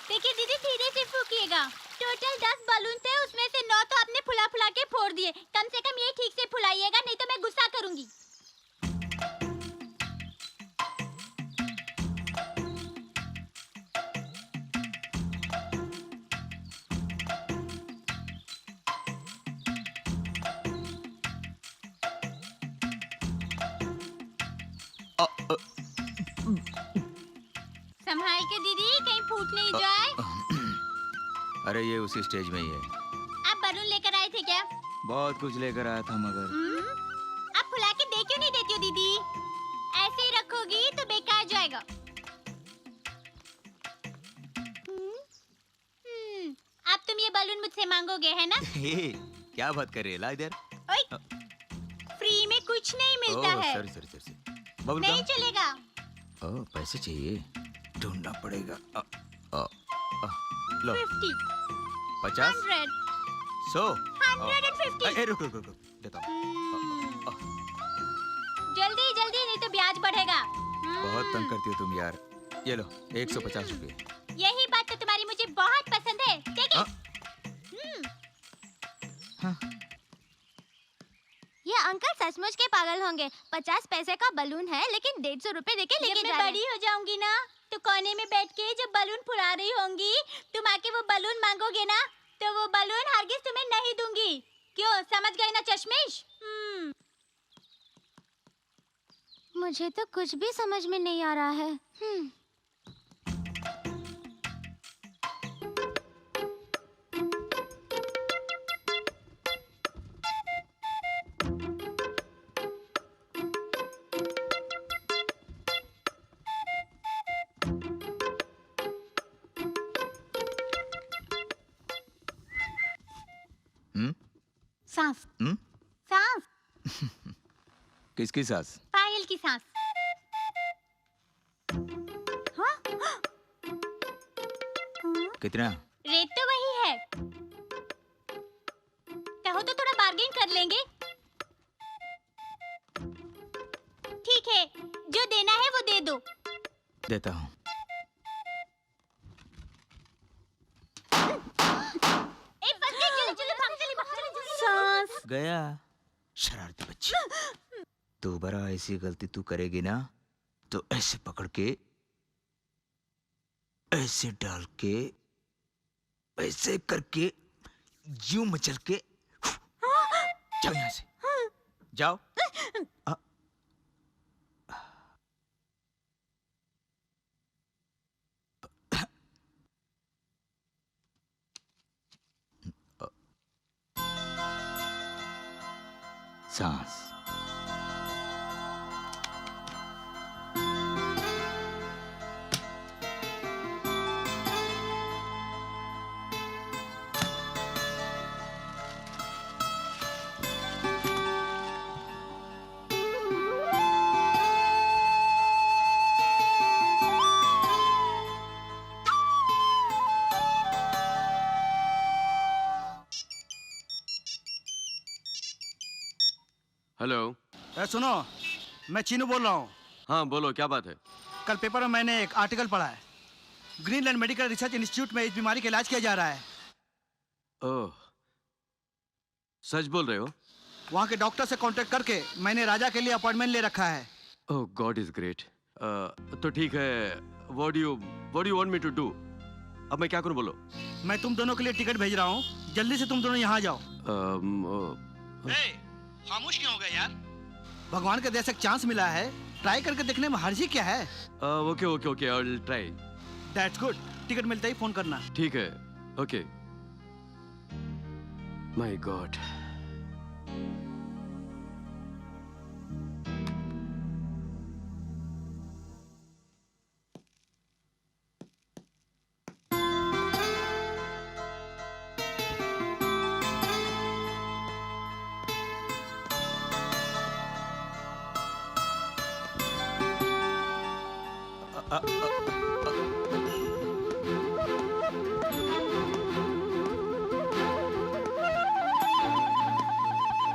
देखिए दीदी, धीरे से फूकिएगा। टोटल 10 बलून थे, उसमें से 9 तो आपने फुला फुला के फोड़ दिए। कम से कम ये ठीक से फुलाइएगा, नहीं तो मैं गुस्सा करूंगी। संभाल के दीदी, कहीं फूट नहीं जाए।
अरे ये उसी स्टेज में ही है।
आप बलून लेकर आए थे क्या?
बहुत कुछ लेकर आया था मगर।
आप फुला के दे क्यों नहीं देती हो दीदी? ऐसे ही रखोगी तो बेकार जाएगा। अब तुम ये बलून मुझसे मांगोगे, है ना?
क्या बात कर रही है? ला इधर।
ओए, फ्री में कुछ नहीं मिलता है।
Sorry sorry sorry. बबल
नहीं
गम?
चलेगा।
ओह, पैसे चाहिए, ढूंढना पड़ेगा। लो
50,
50,
100,
100,
150।
रुक रुक रुक रुक, देता हूँ।
जल्दी जल्दी, नहीं तो ब्याज बढ़ेगा।
बहुत तंग करती हो तुम यार। ये लो 150 रुपये।
यही बात तो तुम्हारी मुझे बहुत पसंद है। देखिए, ये अंकल सचमुच के पागल होंगे। 50 पैसे का बलून है, लेकिन 150 रुपए देके लेके जा रहे हैं। बड़ी हो जाऊंगी ना, तो कोने में बैठ के जब बलून फुला रही होंगी, तुम आके वो बलून मांगोगे ना, तो वो बलून हरगिज तुम्हें नहीं दूंगी। क्यों, समझ गए ना चश्मिश? मुझे तो कुछ भी समझ में नहीं आ रहा है। सांस
हम्म?
सांस
किसकी सास?
पायल की सांस। हाँ?
कितना?
रेट तो वही है, कहो तो थोड़ा बार्गेन कर लेंगे। ठीक है, जो देना है वो दे दो।
देता हूँ।
सांस।
गया। शरारती बच्ची। दोबारा ऐसी गलती तू करेगी ना तो ऐसे पकड़ के, ऐसे डाल के, ऐसे करके, यूं मचल के, जाओ यहाँ से, जाओ। सांस।
हेलो।
सुनो, मैं चीनू बोल रहा हूँ।
हाँ बोलो, क्या बात है?
कल पेपर में मैंने एक आर्टिकल पढ़ा है। ग्रीनलैंड मेडिकल रिसर्च इंस्टीट्यूट में इस बीमारी का इलाज किया जा रहा है।
ओह, सच बोल रहे हो?
वहाँ के डॉक्टर से कांटेक्ट करके मैंने राजा के लिए अपॉइंटमेंट ले रखा है।
Oh God is great. तो ठीक है, what do you want me to do? अब मैं क्या करूं, बोलो।
मैं तुम दोनों के लिए टिकट भेज रहा हूँ, जल्दी से तुम दोनों यहाँ जाओ। खामोश क्यों हो गए यार? भगवान के देश एक चांस मिला है, ट्राई करके देखने में हर्जी क्या है?
Okay okay okay, I will try.
That's good. Ticket मिलते ही फोन करना।
ठीक है, okay. My god.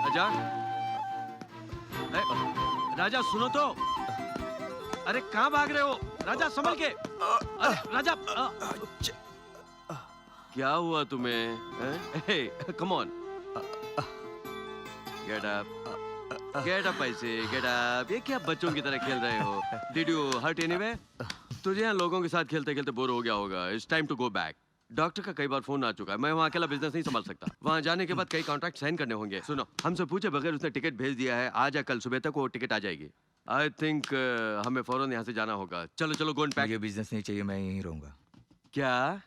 Raja, Raja सुनो तो। अरे कहाँ भाग रहे हो? राजा संभल के। अरे राजा, क्या हुआ तुम्हें? कम ऑन, गेट अप ऐसे, गेट अप। ये क्या बच्चों की तरह खेल रहे हो? Did you hurt anyway? तुझे यहाँ लोगों के साथ खेलते खेलते बोर हो गया होगा। It's time to go back. Doctor का कई बार फोन आ चुका है, मैं वहाँ अकेला बिजनेस नहीं संभाल सकता। वहाँ जाने के बाद कई कॉन्ट्रैक्ट साइन करने होंगे। सुनो, हमसे पूछे बगैर उसने टिकट भेज दिया है। आज या कल सुबह तक वो टिकट आ जाएगी। आई थिंक हमें फौरन यहाँ से जाना होगा। चलो चलो, गो एंड पैक।
मुझे बिजनेस नहीं चाहिए, मैं यहीं रहूंगा।
क्या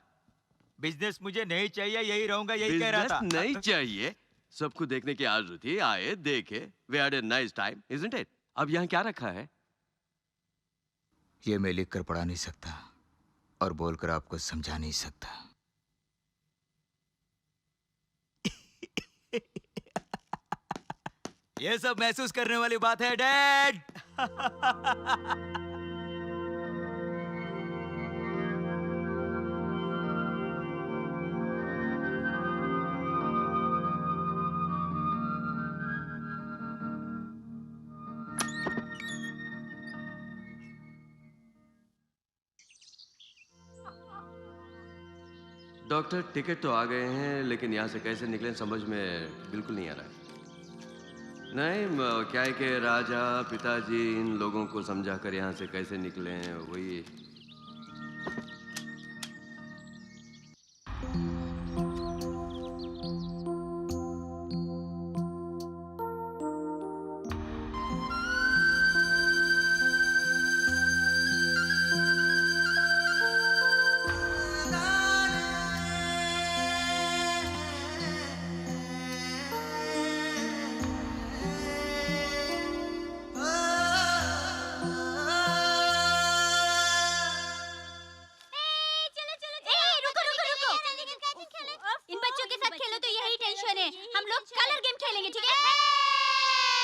बिजनेस मुझे नहीं चाहिए, यही रहूंगा, यही कह रहा था।
बिजनेस नहीं चाहिए? सबको देखने की आरज़ू थी, आए देखे। We had a nice time, isn't it? अब यहाँ क्या रखा है?
ये मैं लिख कर पढ़ा नहीं सकता और बोलकर आपको समझा नहीं सकता। ये सब महसूस करने वाली बात है, डैड।
डॉक्टर, टिकट तो आ गए हैं, लेकिन यहाँ से कैसे निकलें समझ में बिल्कुल नहीं आ रहा है। नहीं, क्या है कि राजा, पिताजी, इन लोगों को समझा कर यहाँ से कैसे निकलें, वही।
कुछ नहीं, हम लोग कलर गेम खेलेंगे, ठीक है?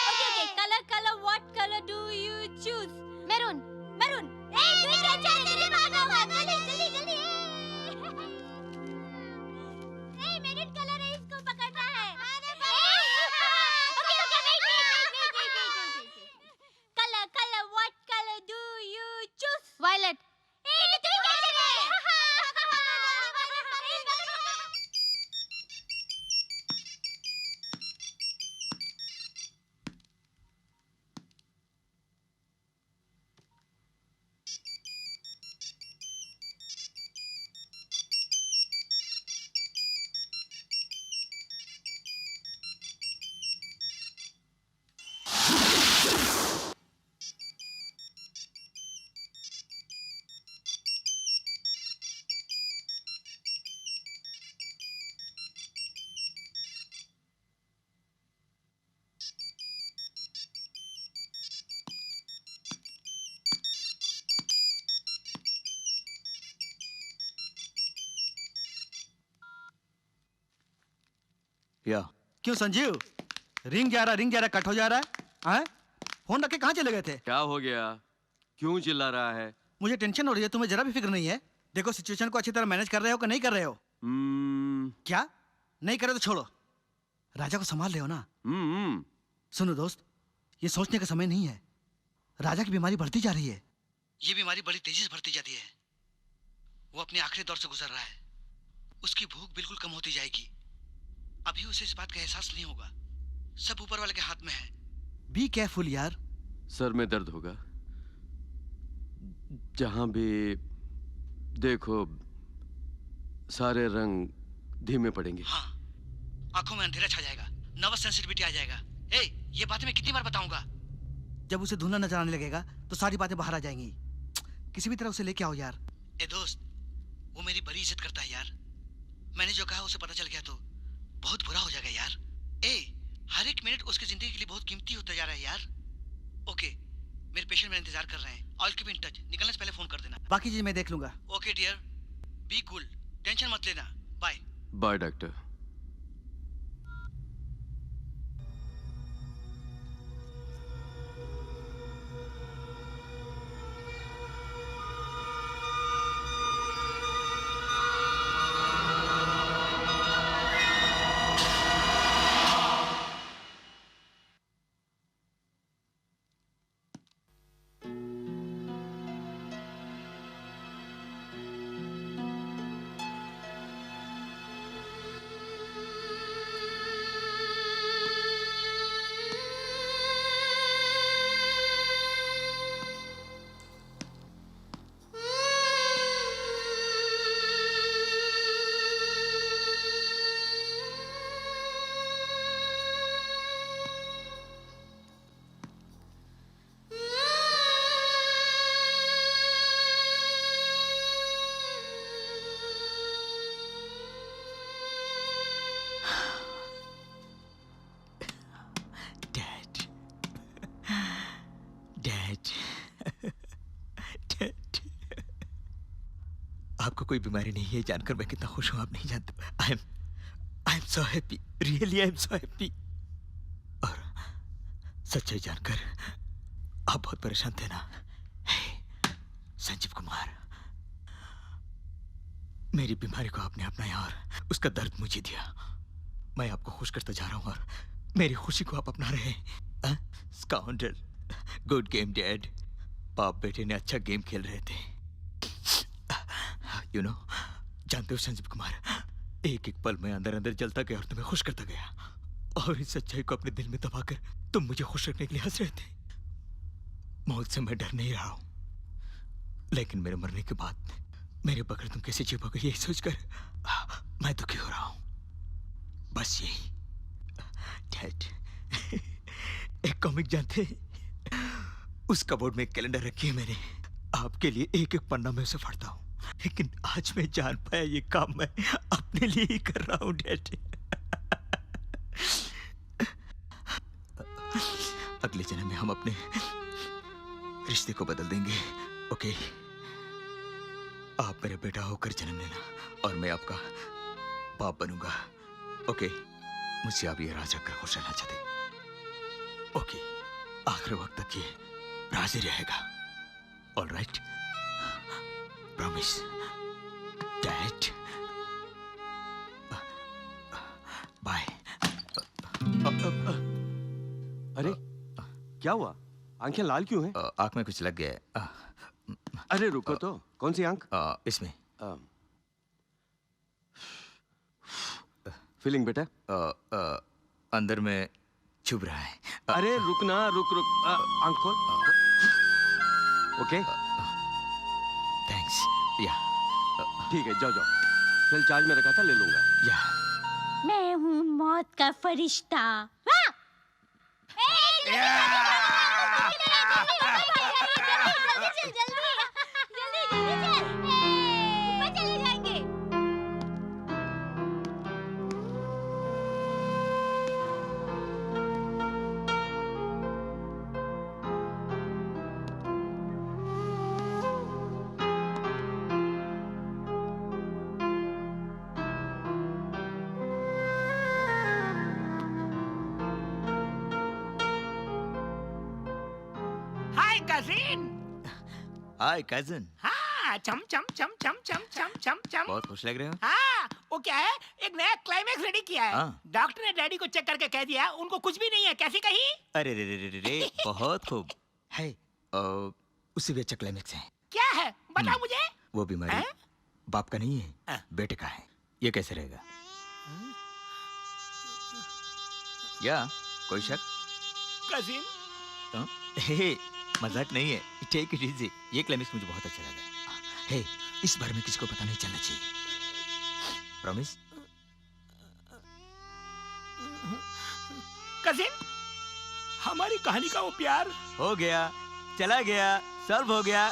Okay okay, colour colour, what colour do you choose? Maroon, maroon. ए तू क्या चाह रही है? जल्दी भागो, जल्दी जल्दी जल्दी। ए मैरून कलर है, इसको पकड़ना है। Okay okay, wait. Colour colour, what colour do you choose? Violet. ए तू क्या चाह रही है?
या
क्यों संजीव, रिंग जा रहा कट हो जा रहा है? हैं? फोन रख के कहाँ चले गए थे?
क्या हो गया? क्यों चिल्ला रहा है?
मुझे टेंशन हो रही है, तुम्हें जरा भी फिक्र नहीं है? देखो सिचुएशन को अच्छी तरह मैनेज कर रहे हो कि नहीं कर रहे हो? क्या नहीं करे तो छोड़ो, राजा को संभाल रहे हो ना? सुनो दोस्त, ये सोचने का समय नहीं है। राजा की बीमारी बढ़ती जा रही है, ये बीमारी बड़ी तेजी से बढ़ती जाती है। वो अपने आखिरी दौर से गुजर रहा है, उसकी भूख बिल्कुल कम होती जाएगी। अभी उसे इस बात का एहसास नहीं होगा, सब ऊपर वाले के हाथ में है। बी केयरफुल यार।
सर में दर्द होगा, जहां भी देखो सारे रंग धीमे पड़ेंगे।
हाँ, आंखों में अंधेरा छा जाएगा, नर्वस सेंसिटिविटी आ जाएगा। ए, ये बातें मैं कितनी बार बताऊंगा? जब उसे धुंधला नजर आने लगेगा तो सारी बातें बाहर आ जाएंगी। किसी भी तरह उसे लेके आओ यार। ए दोस्त, वो मेरी बड़ी इज्जत करता है यार। मैंने जो कहा उसे पता चल गया तो बहुत बुरा हो जाएगा यार। ए, हर एक मिनट उसकी जिंदगी के लिए बहुत कीमती होता जा रहा है यार। ओके, मेरे पेशेंट मेरा इंतजार कर रहे हैं। ऑल कीप इन टच, निकलने से पहले फोन कर देना। बाकी चीज मैं देख लूंगा। Okay dear, be cool, tension मत लेना। Bye
bye doctor.
आपको कोई बीमारी नहीं है जानकर मैं कितना खुश हूं आप नहीं जानते। I am so happy, really I am so happy. और सच्चाई जानकर आप बहुत परेशान थे ना। हे, संजीव कुमार, मेरी बीमारी को आपने अपनाया और उसका दर्द मुझे दिया। मैं आपको खुश करता जा रहा हूं और मेरी खुशी को आप अपना रहे हैं। स्काउंडर, गुड गेम डैड। बाप बेटे ने अच्छा गेम खेल रहे थे। You know, जानते हो संजीव कुमार, एक एक पल में अंदर अंदर जलता गया और तुम्हें खुश करता गया। और इस सच्चाई को अपने दिल में दबाकर तुम मुझे खुश रखने के लिए हंस रहे थे। मौत से मैं डर नहीं रहा हूं, लेकिन मेरे मरने के बाद मेरे बगैर तुम कैसे जी पाओगे यही सोचकर मैं दुखी हो रहा हूं। बस यही। डैड, एक कॉमिक जानते हैं? उस कबोर्ड में एक कैलेंडर रखी है मैंने। आपके लिए एक एक पन्ना में उसे पढ़ता हूं, लेकिन आज मैं जान पाया ये काम मैं अपने लिए ही कर रहा हूं डैड। अगले जन्म में हम अपने रिश्ते को बदल देंगे। ओके, आप मेरे बेटा होकर जन्म लेना और मैं आपका बाप बनूंगा। ओके, मुझसे आप ये राज रखकर खुश रहना चाहते। ओके, आखिरी वक्त तक ये राज ही रहेगा। All right, promise dad. Bye.
अरे क्या हुआ? आंखें लाल क्यों हैं?
आंख में कुछ लग गया है।
अरे रुको तो, कौन सी आंख?
इसमें।
फीलिंग बेटा?
अंदर में चुभ रहा है।
अरे रुकना, रुक रुक, आंख खोल। Okay,
thanks. या
ठीक है, जाओ जाओ। सेल चार्ज में रखा था, ले लूंगा।
या
मैं हूँ मौत का फरिश्ता।
हाय कजिन।
हाय कजन।
हाँ, चम चम चम चम चम चम चम चम।
बहुत खुश लग रहे हो।
हाँ, वो क्या है, एक नया क्लाइमैक्स रेडी किया है।
हाँ।
डॉक्टर ने डैडी को चेक करके कह दिया उनको कुछ भी नहीं है। कैसी कही?
अरे रे रे रे रे रे, बहुत खूब है। उससे भी अच्छा क्लाइमेक्स है।
क्या है बताओ मुझे।
वो बीमारी
हैं?
बाप का नहीं है,
हाँ।
बेटे का है। ये कैसे रहेगा? या कोई शक?
कजिन,
हे, मजाक नहीं है। Take it easy. ये क्लाइमेक्स मुझे बहुत अच्छा लगा। हे, इस बारे में किसी को पता नहीं चलना चाहिए। प्रॉमिस?
कजिन, हमारी कहानी का वो प्यार
हो गया, चला गया, सॉल्व हो गया।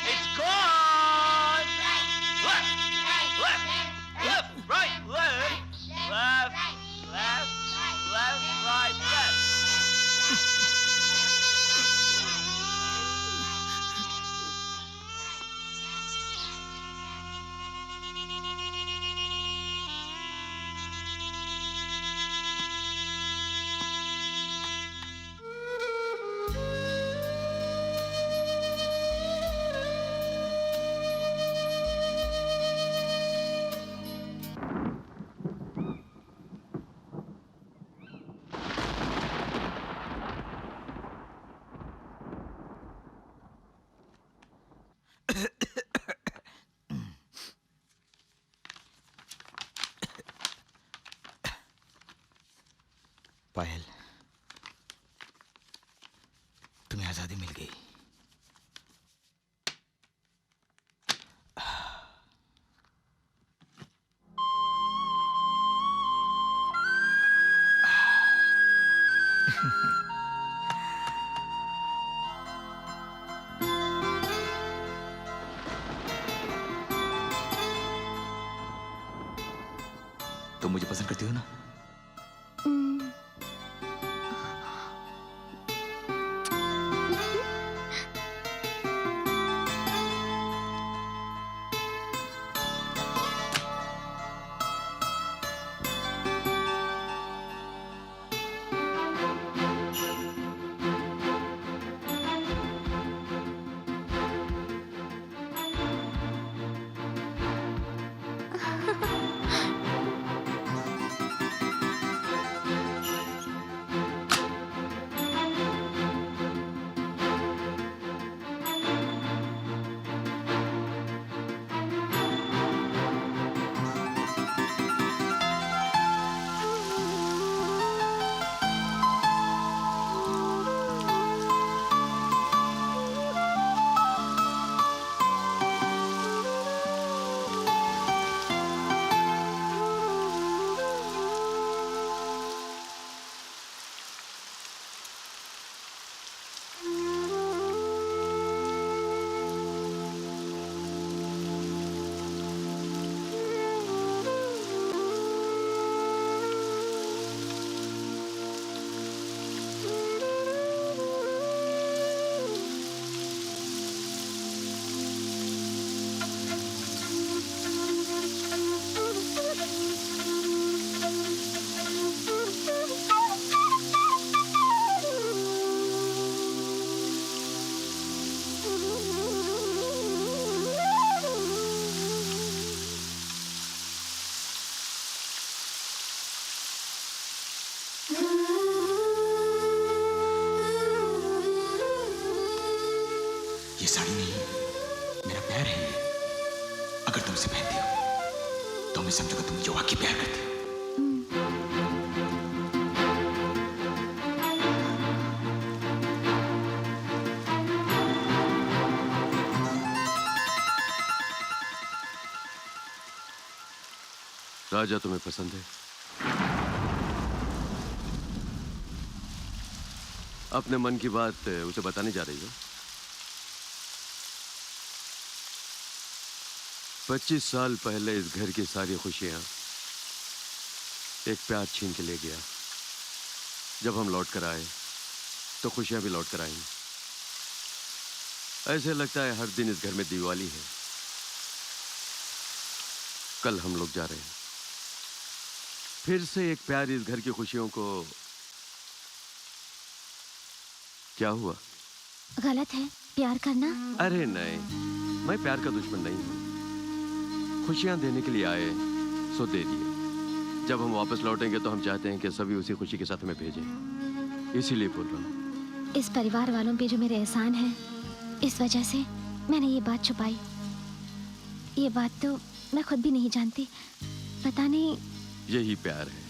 It's gone! Left, left, left, right, left, left, left, left, right, left.
पायल, तुम्हें आजादी मिल गई। तुम मुझे पसंद करती हो ना? ये साड़ी नहीं है, मेरा प्यार है ये। अगर तुम इसे पहनती हो तो मैं समझूंगा तुम मुझे वाकई प्यार करती हो।
राजा तुम्हें पसंद है? अपने मन की बात उसे बताने जा रही हो? 25 साल पहले इस घर की सारी खुशियां एक प्यार छीन के ले गया। जब हम लौट कर आए तो खुशियां भी लौट कर आईं। ऐसे लगता है हर दिन इस घर में दिवाली है। कल हम लोग जा रहे हैं। फिर से एक प्यार इस घर की खुशियों को। क्या हुआ?
गलत है प्यार करना?
अरे नहीं, मैं प्यार का दुश्मन नहीं हूं। खुशियां देने के लिए आए सो दे दिए। जब हम वापस लौटेंगे तो हम चाहते हैं कि सभी उसी खुशी के साथ हमें भेजें। इसीलिए बोल रहा हूं।
इस परिवार वालों पे जो मेरे एहसान है, इस वजह से मैंने ये बात छुपाई। ये बात तो मैं खुद भी नहीं जानती। पता नहीं।
यही प्यार है।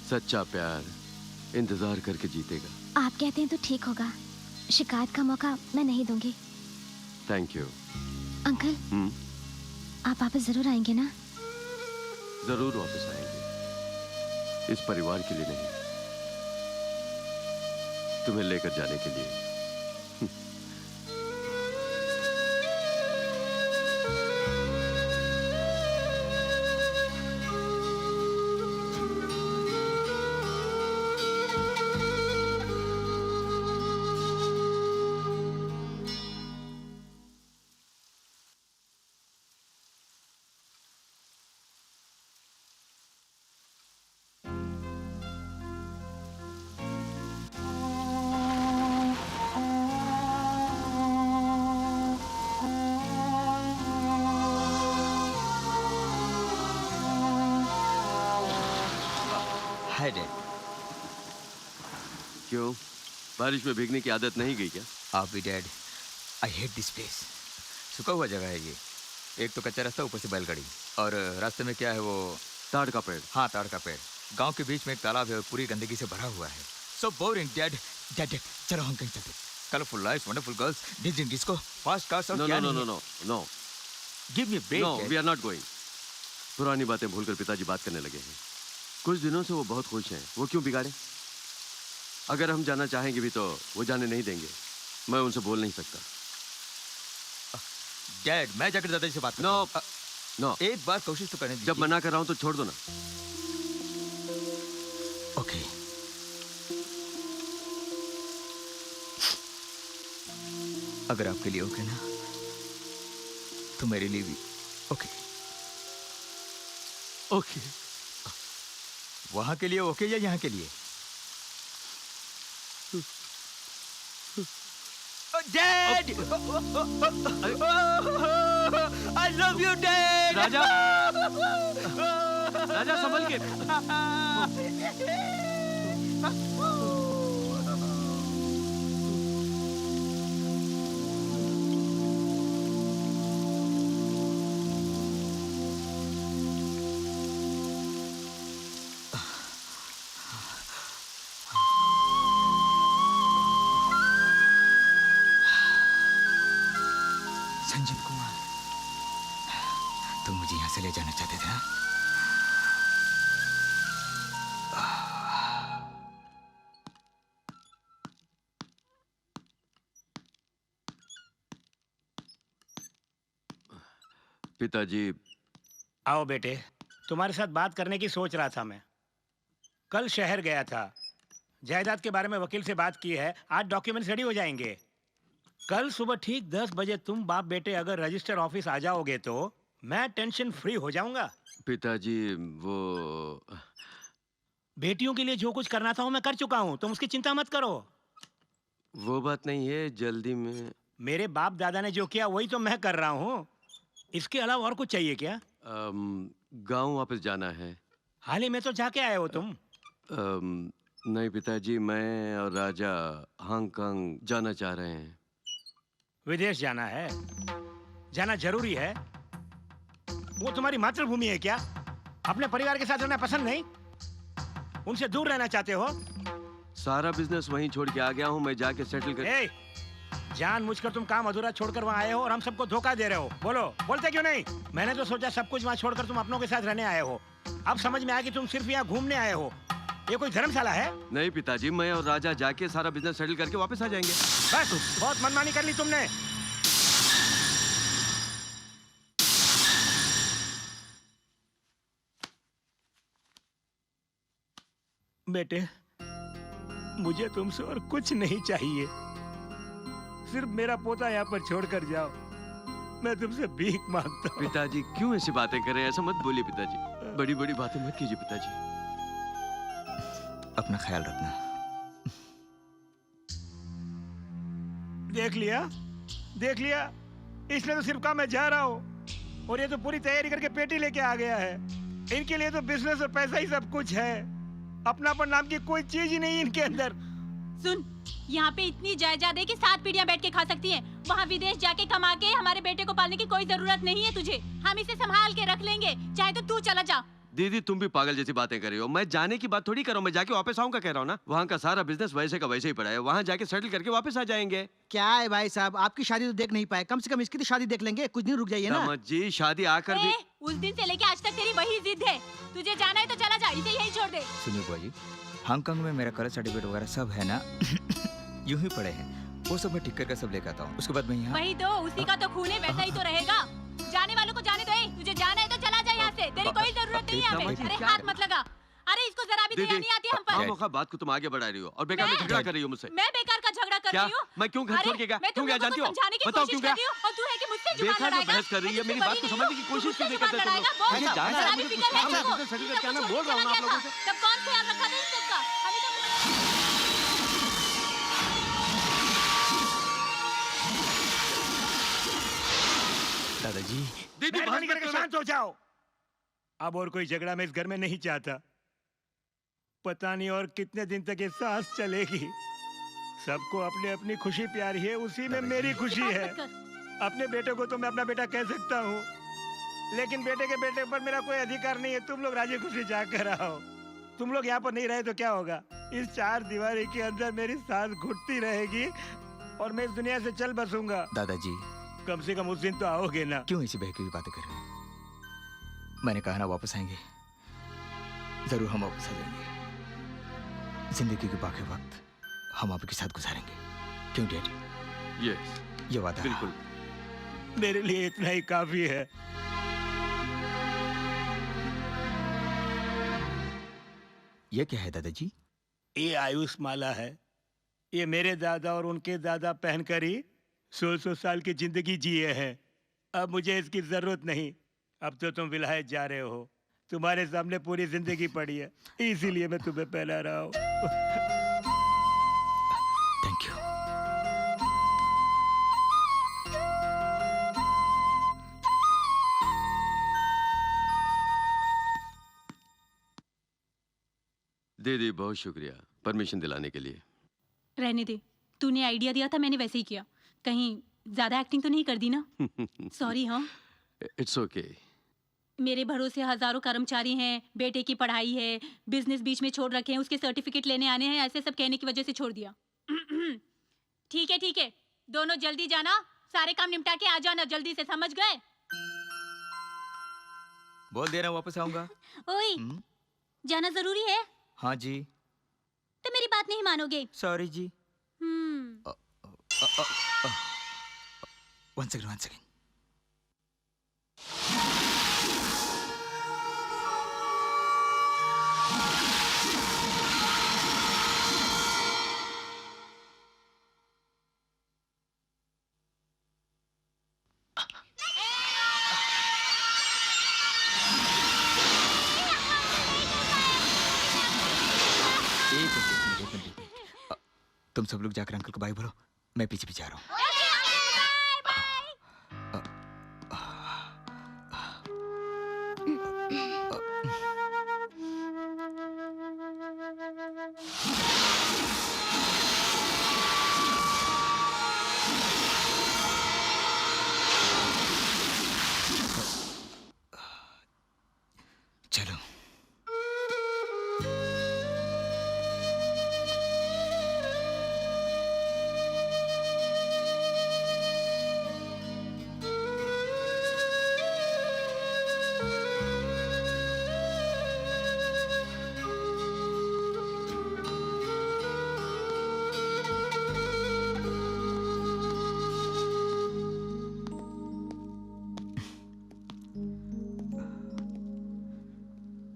सच्चा प्यार इंतजार करके जीतेगा।
आप कहते हैं तो ठीक होगा। शिकायत का मौका मैं नहीं दूंगी।
Thank you.
अंकल, आप वापस जरूर आएंगे ना?
जरूर वापस आएंगे। इस परिवार के लिए नहीं, तुम्हें लेकर जाने के लिए।
Hi dad.
क्यों, बारिश में भीगने की आदत नहीं गई क्या?
आप भी dad. I hate this place. सूखा हुआ जगह है ये। एक तो कच्चा रास्ता, ऊपर से बैलगाड़ी, और रास्ते में क्या है वो?
ताड़ का पेड़।
हाँ, ताड़ का पेड़। गांव के बीच में एक तालाब है और पूरी गंदगी से भरा हुआ है। So boring dad. डैड चलो हम कहीं चलते। Colourful lights, wonderful girls, dizzying disco, fast cars और
नो
क्या
नो
नहीं
नो
है।
No no.
Give me break.
No, we are not going. पुरानी बातें भूलकर पिताजी बात करने लगे हैं। कुछ दिनों से वो बहुत खुश हैं। वो क्यों बिगाड़े? अगर हम जाना चाहेंगे भी तो वो जाने नहीं देंगे। मैं उनसे बोल नहीं सकता।
डैड, मैं जाकर दादाजी से बात करता
नो
हूँ।
नो।
एक बार कोशिश तो करने दीजिए।
जब मना कर रहा हूं तो छोड़ दो ना।
ओके। अगर आपके लिए ओके ना, तो मेरे लिए भी ओके।
ओके।
वहां के लिए ओके या यहाँ के लिए? Dad! I love you, Dad!
राजा! राजा संभल के।
संजीव कुमार, तुम मुझे यहाँ से ले जाना चाहते थे ना?
पिताजी।
आओ बेटे, तुम्हारे साथ बात करने की सोच रहा था मैं। कल शहर गया था, जायदाद के बारे में वकील से बात की है। आज डॉक्यूमेंट्स रेडी हो जाएंगे। कल सुबह ठीक 10 बजे तुम बाप बेटे अगर रजिस्टर ऑफिस आ जाओगे तो मैं टेंशन फ्री हो जाऊंगा।
पिताजी, वो
बेटियों के लिए जो कुछ करना था वो मैं कर चुका हूँ, तुम उसकी चिंता मत करो।
वो बात नहीं है, जल्दी में।
मेरे बाप दादा ने जो किया वही तो मैं कर रहा हूँ। इसके अलावा और कुछ चाहिए क्या?
गांव वापस जाना है।
हाल ही में तो जाके आए हो तुम।
नहीं पिताजी, मैं और राजा हांगकांग जाना चाह रहे हैं।
विदेश जाना है? जाना जरूरी है? वो तुम्हारी मातृभूमि है क्या? अपने परिवार के साथ रहना पसंद नहीं? उनसे दूर रहना चाहते हो?
सारा बिजनेस वहीं छोड़ के आ गया हूँ, मैं जाके सेटल कर।
ए, जानबूझकर तुम काम अधूरा छोड़कर वहाँ आए हो और हम सबको धोखा दे रहे हो। बोलो, बोलते क्यों नहीं? मैंने तो सोचा सब कुछ वहाँ छोड़कर तुम अपनों के साथ रहने आए हो। अब समझ में आया कि तुम सिर्फ यहाँ घूमने आए हो। ये कोई धर्मशाला है?
नहीं पिताजी, मैं और राजा जाके सारा बिजनेस सेटल करके वापस आ जाएंगे।
बस, बहुत मनमानी कर ली तुमने। बेटे, मुझे तुमसे और कुछ नहीं चाहिए। सिर्फ मेरा पोता यहाँ पर छोड़कर जाओ। मैं तुमसे भीख मांगता हूँ।
पिताजी क्यों ऐसी बातें कर रहे हैं? ऐसा मत बोलिए पिताजी, बड़ी बड़ी बातें मत कीजिए पिताजी।
अपना ख्याल रखना।
देख लिया, देख लिया। इसने तो सिर्फ कहा मैं जा रहा हूँ, और ये तो पूरी तैयारी करके पेटी लेके आ गया है। इनके लिए तो बिजनेस और पैसा ही सब कुछ है। अपनापन नाम की कोई चीज ही नहीं इनके अंदर।
सुन, यहाँ पे इतनी जायदाद है कि 7 पीढ़ियां बैठ के खा सकती हैं। वहाँ विदेश जाके कमा के हमारे बेटे को पालने की कोई जरूरत नहीं है तुझे। हम इसे संभाल के रख लेंगे, चाहे तो तू चला जा।
दीदी तुम भी पागल जैसी बातें कर रही हो। मैं जाने की बात थोड़ी कर रहा हूँ, मैं जाके वापस आऊंगा कह रहा हूँ ना। वहाँ का सारा बिजनेस वैसे का वैसे ही पड़ा है, वहाँ जाके सेटल करके वापस आ जाएंगे।
क्या है भाई साहब, आपकी शादी तो देख नहीं पाए, कम से कम इसकी तो शादी देख लेंगे। कुछ दिन रुक जाइए ना।
समझ जी, शादी आकर भी।
उस दिन से लेके आज तक तेरी वही जिद है। तुझे जाना है तो चला जा, इसे यही छोड़ दे।
सुनिए बुआ जी, हांगकांग में मेरा कॉलेज सर्टिफिकेट वगैरह सब है ना। यूं ही पड़े हैं, वो सब मैं ठीक करके सब लेकर आता हूँ। उसके बाद मैं यहाँ।
वही तो, उसी का तो खून है, वैसा ही तो रहेगा। जाने वालों को जाने दो। तुझे जाना है तो चला जा यहाँ से, तेरी कोई जरूरत नहीं है हमें। अरे हाथ मत लगा। अरे इसको जरा भी दया नहीं आती हम पर।
मौका बात को तुम आगे बढ़ा रही हो और बेकार में झगड़ा कर रही हो मुझसे।
मैं बेकार का झगड़ा कर
क्या?
रही हूँ?
मैं क्यों घर छोड़ के गया? क्यों गया जानती हो? बताओ क्यों गया?
और तू है कि मुझसे जुबान
बेकार में
लड़ाएगा?
बहस कर रही है, मेरी बात को समझने की कोशिश क्यों नहीं करते तुम लोग? मुझे जाना है, मुझे कुछ काम है, मुझे सेटल करके आना, बोल रहा हूँ ना आप लोगों से।
तब कौन ख्याल रखा था इन सबका? अभी तो
दादाजी।
दीदी
मेहरबानी करके शांत हो जाओ। अब और कोई झगड़ा मैं इस घर में नहीं चाहता। पता नहीं और कितने दिन तक ये सांस चलेगी। सबको अपनी अपनी खुशी प्यारी है, उसी में मेरी खुशी है। अपने बेटे को तो मैं अपना बेटा कह सकता हूँ, लेकिन बेटे के बेटे पर मेरा कोई अधिकार नहीं है। तुम लोग राजी खुशी जाकर आओ। तुम लोग यहाँ पर नहीं रहे तो क्या होगा? इस 4 दीवारी के अंदर मेरी सांस घुटती रहेगी और मैं इस दुनिया से चल बसूंगा।
दादाजी,
कम से कम उस दिन तो आओगे ना।
क्यों ऐसी बहकी हुई बातें कर रहे हैं? मैंने कहा ना वापस आएंगे, जरूर हम वापस आ जाएंगे। जिंदगी के बाकी वक्त हम आपके साथ गुजारेंगे। क्यों डैडी?
यस,
ये वादा
बिल्कुल।
मेरे लिए इतना ही काफी है।
ये क्या है दादाजी?
ये आयुष माला है। ये मेरे दादा और उनके दादा पहनकर ही 100 साल की जिंदगी जिए हैं। अब मुझे इसकी जरूरत नहीं। अब तो तुम विलायत जा रहे हो, तुम्हारे सामने पूरी जिंदगी पड़ी है, इसीलिए मैं तुम्हें पहना रहा हूँ।
Thank you.
दीदी बहुत शुक्रिया परमिशन दिलाने के लिए।
रहने दे, तूने आइडिया दिया था, मैंने वैसे ही किया। कहीं ज्यादा एक्टिंग तो नहीं कर दी ना? सॉरी। हाँ,
इट्स ओके।
मेरे भरोसे हजारों कर्मचारी हैं, बेटे की पढ़ाई है, बिजनेस बीच में छोड़ रखे हैं, उसके सर्टिफिकेट लेने आने हैं, ऐसे सब कहने की वजह से छोड़ दिया। ठीक है ठीक है, दोनों जल्दी जाना, सारे काम निपटा के आ जाना जल्दी से, समझ गए?
बोल दे रहा हूँ वापस आऊंगा।
ओए, जाना जरूरी है?
हाँ जी।
तो मेरी बात नहीं मानोगे?
सॉरी जी। One second. एक मिनट। तुम सब लोग जाकर अंकल को बाय बोलो, मैं पीछे पीछे आ रहा हूँ।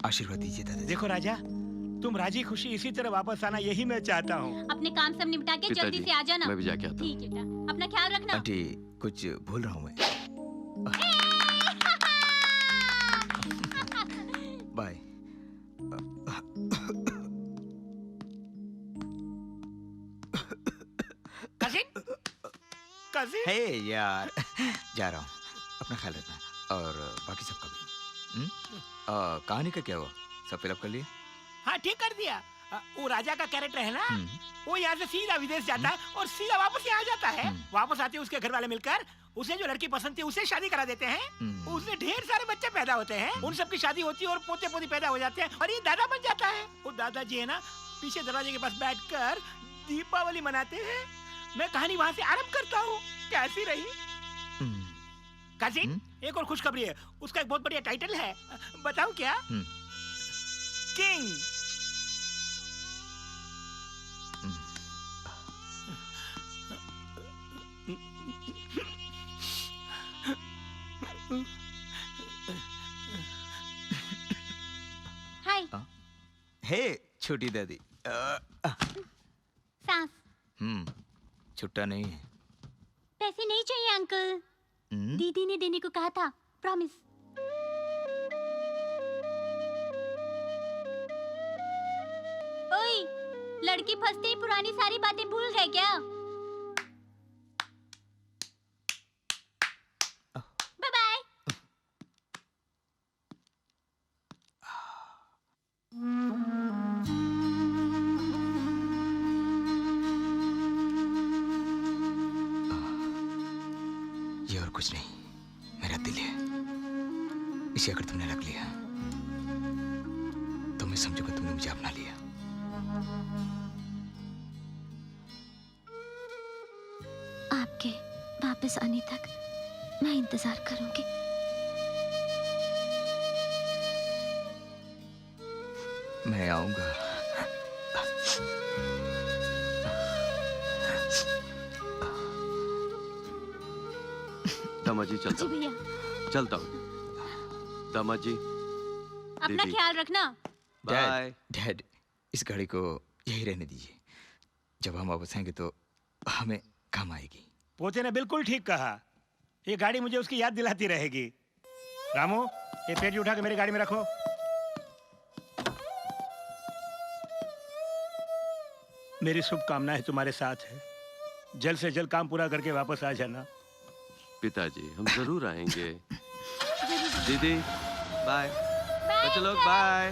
आशीर्वाद दीजिए दादाजी।
देखो राजा, तुम राजी खुशी इसी तरह वापस आना, यही मैं चाहता हूँ।
अपने काम सब निपटा के जल्दी
पिताजी,
से आ जाना।
मैं भी जाके आता हूँ।
ठीक है बेटा, अपना ख्याल रखना।
आंटी कुछ भूल रहा हूँ मैं। बाय।
कजिन
हे यार, जा रहा हूँ, अपना ख्याल रखना और बाकी सबका भी। कहानी का क्या हुआ, सब फिलअप कर लिए?
हाँ ठीक कर दिया। वो राजा का कैरेक्टर है ना,
हम्म।
वो यहाँ से सीधा विदेश जाता है और सीधा वापस यहाँ जाता है। वापस आते उसके घर वाले मिलकर उसे जो लड़की पसंद थी उसे शादी करा देते हैं। उसमें ढेर सारे बच्चे पैदा होते हैं, उन सबकी शादी होती है और पोते पोती पैदा हो जाते हैं और ये दादा बन जाता है। वो दादाजी है ना, पीछे दरवाजे के पास बैठकर दीपावली मनाते हैं। मैं कहानी वहाँ से आरंभ करता हूँ। कैसी रही काजिन? एक और खुशखबरी है, उसका एक बहुत बढ़िया टाइटल है, बताऊं क्या? किंग।
हाय।
हे छोटी दादी।
सांस।
छुट्टा नहीं है।
पैसे नहीं चाहिए अंकल, दीदी ने देने को कहा था, प्रॉमिस। ओए, लड़की फंसते ही पुरानी सारी बातें भूल गए क्या? Bye bye.
ये और कुछ नहीं, मेरा दिल है। इसे अगर तुमने रख लिया तो मैं समझूंगा तुमने मुझे अपना लिया।
आपके वापस आने तक मैं इंतजार करूंगी।
मैं आऊंगा।
दामाद जी चलता
जी
हूँ,
भैया,
चलता हूँ। दामाद जी,
अपना
दीदी।
ख्याल रखना।
बाय।
डैड, इस गाड़ी को यही रहने दीजिए। जब हम वापस आएंगे तो हमें काम आएगी।
पोते ने बिल्कुल ठीक कहा, ये गाड़ी मुझे उसकी याद दिलाती रहेगी। रामू, ये पेटी उठा के मेरी गाड़ी में रखो। मेरी शुभकामनाएं तुम्हारे साथ है। जल्द से जल्द काम पूरा करके वापस आ जाना।
पिताजी, हम जरूर आएंगे। दीदी, बाय।
बाय
बच्चे लोग, बाय।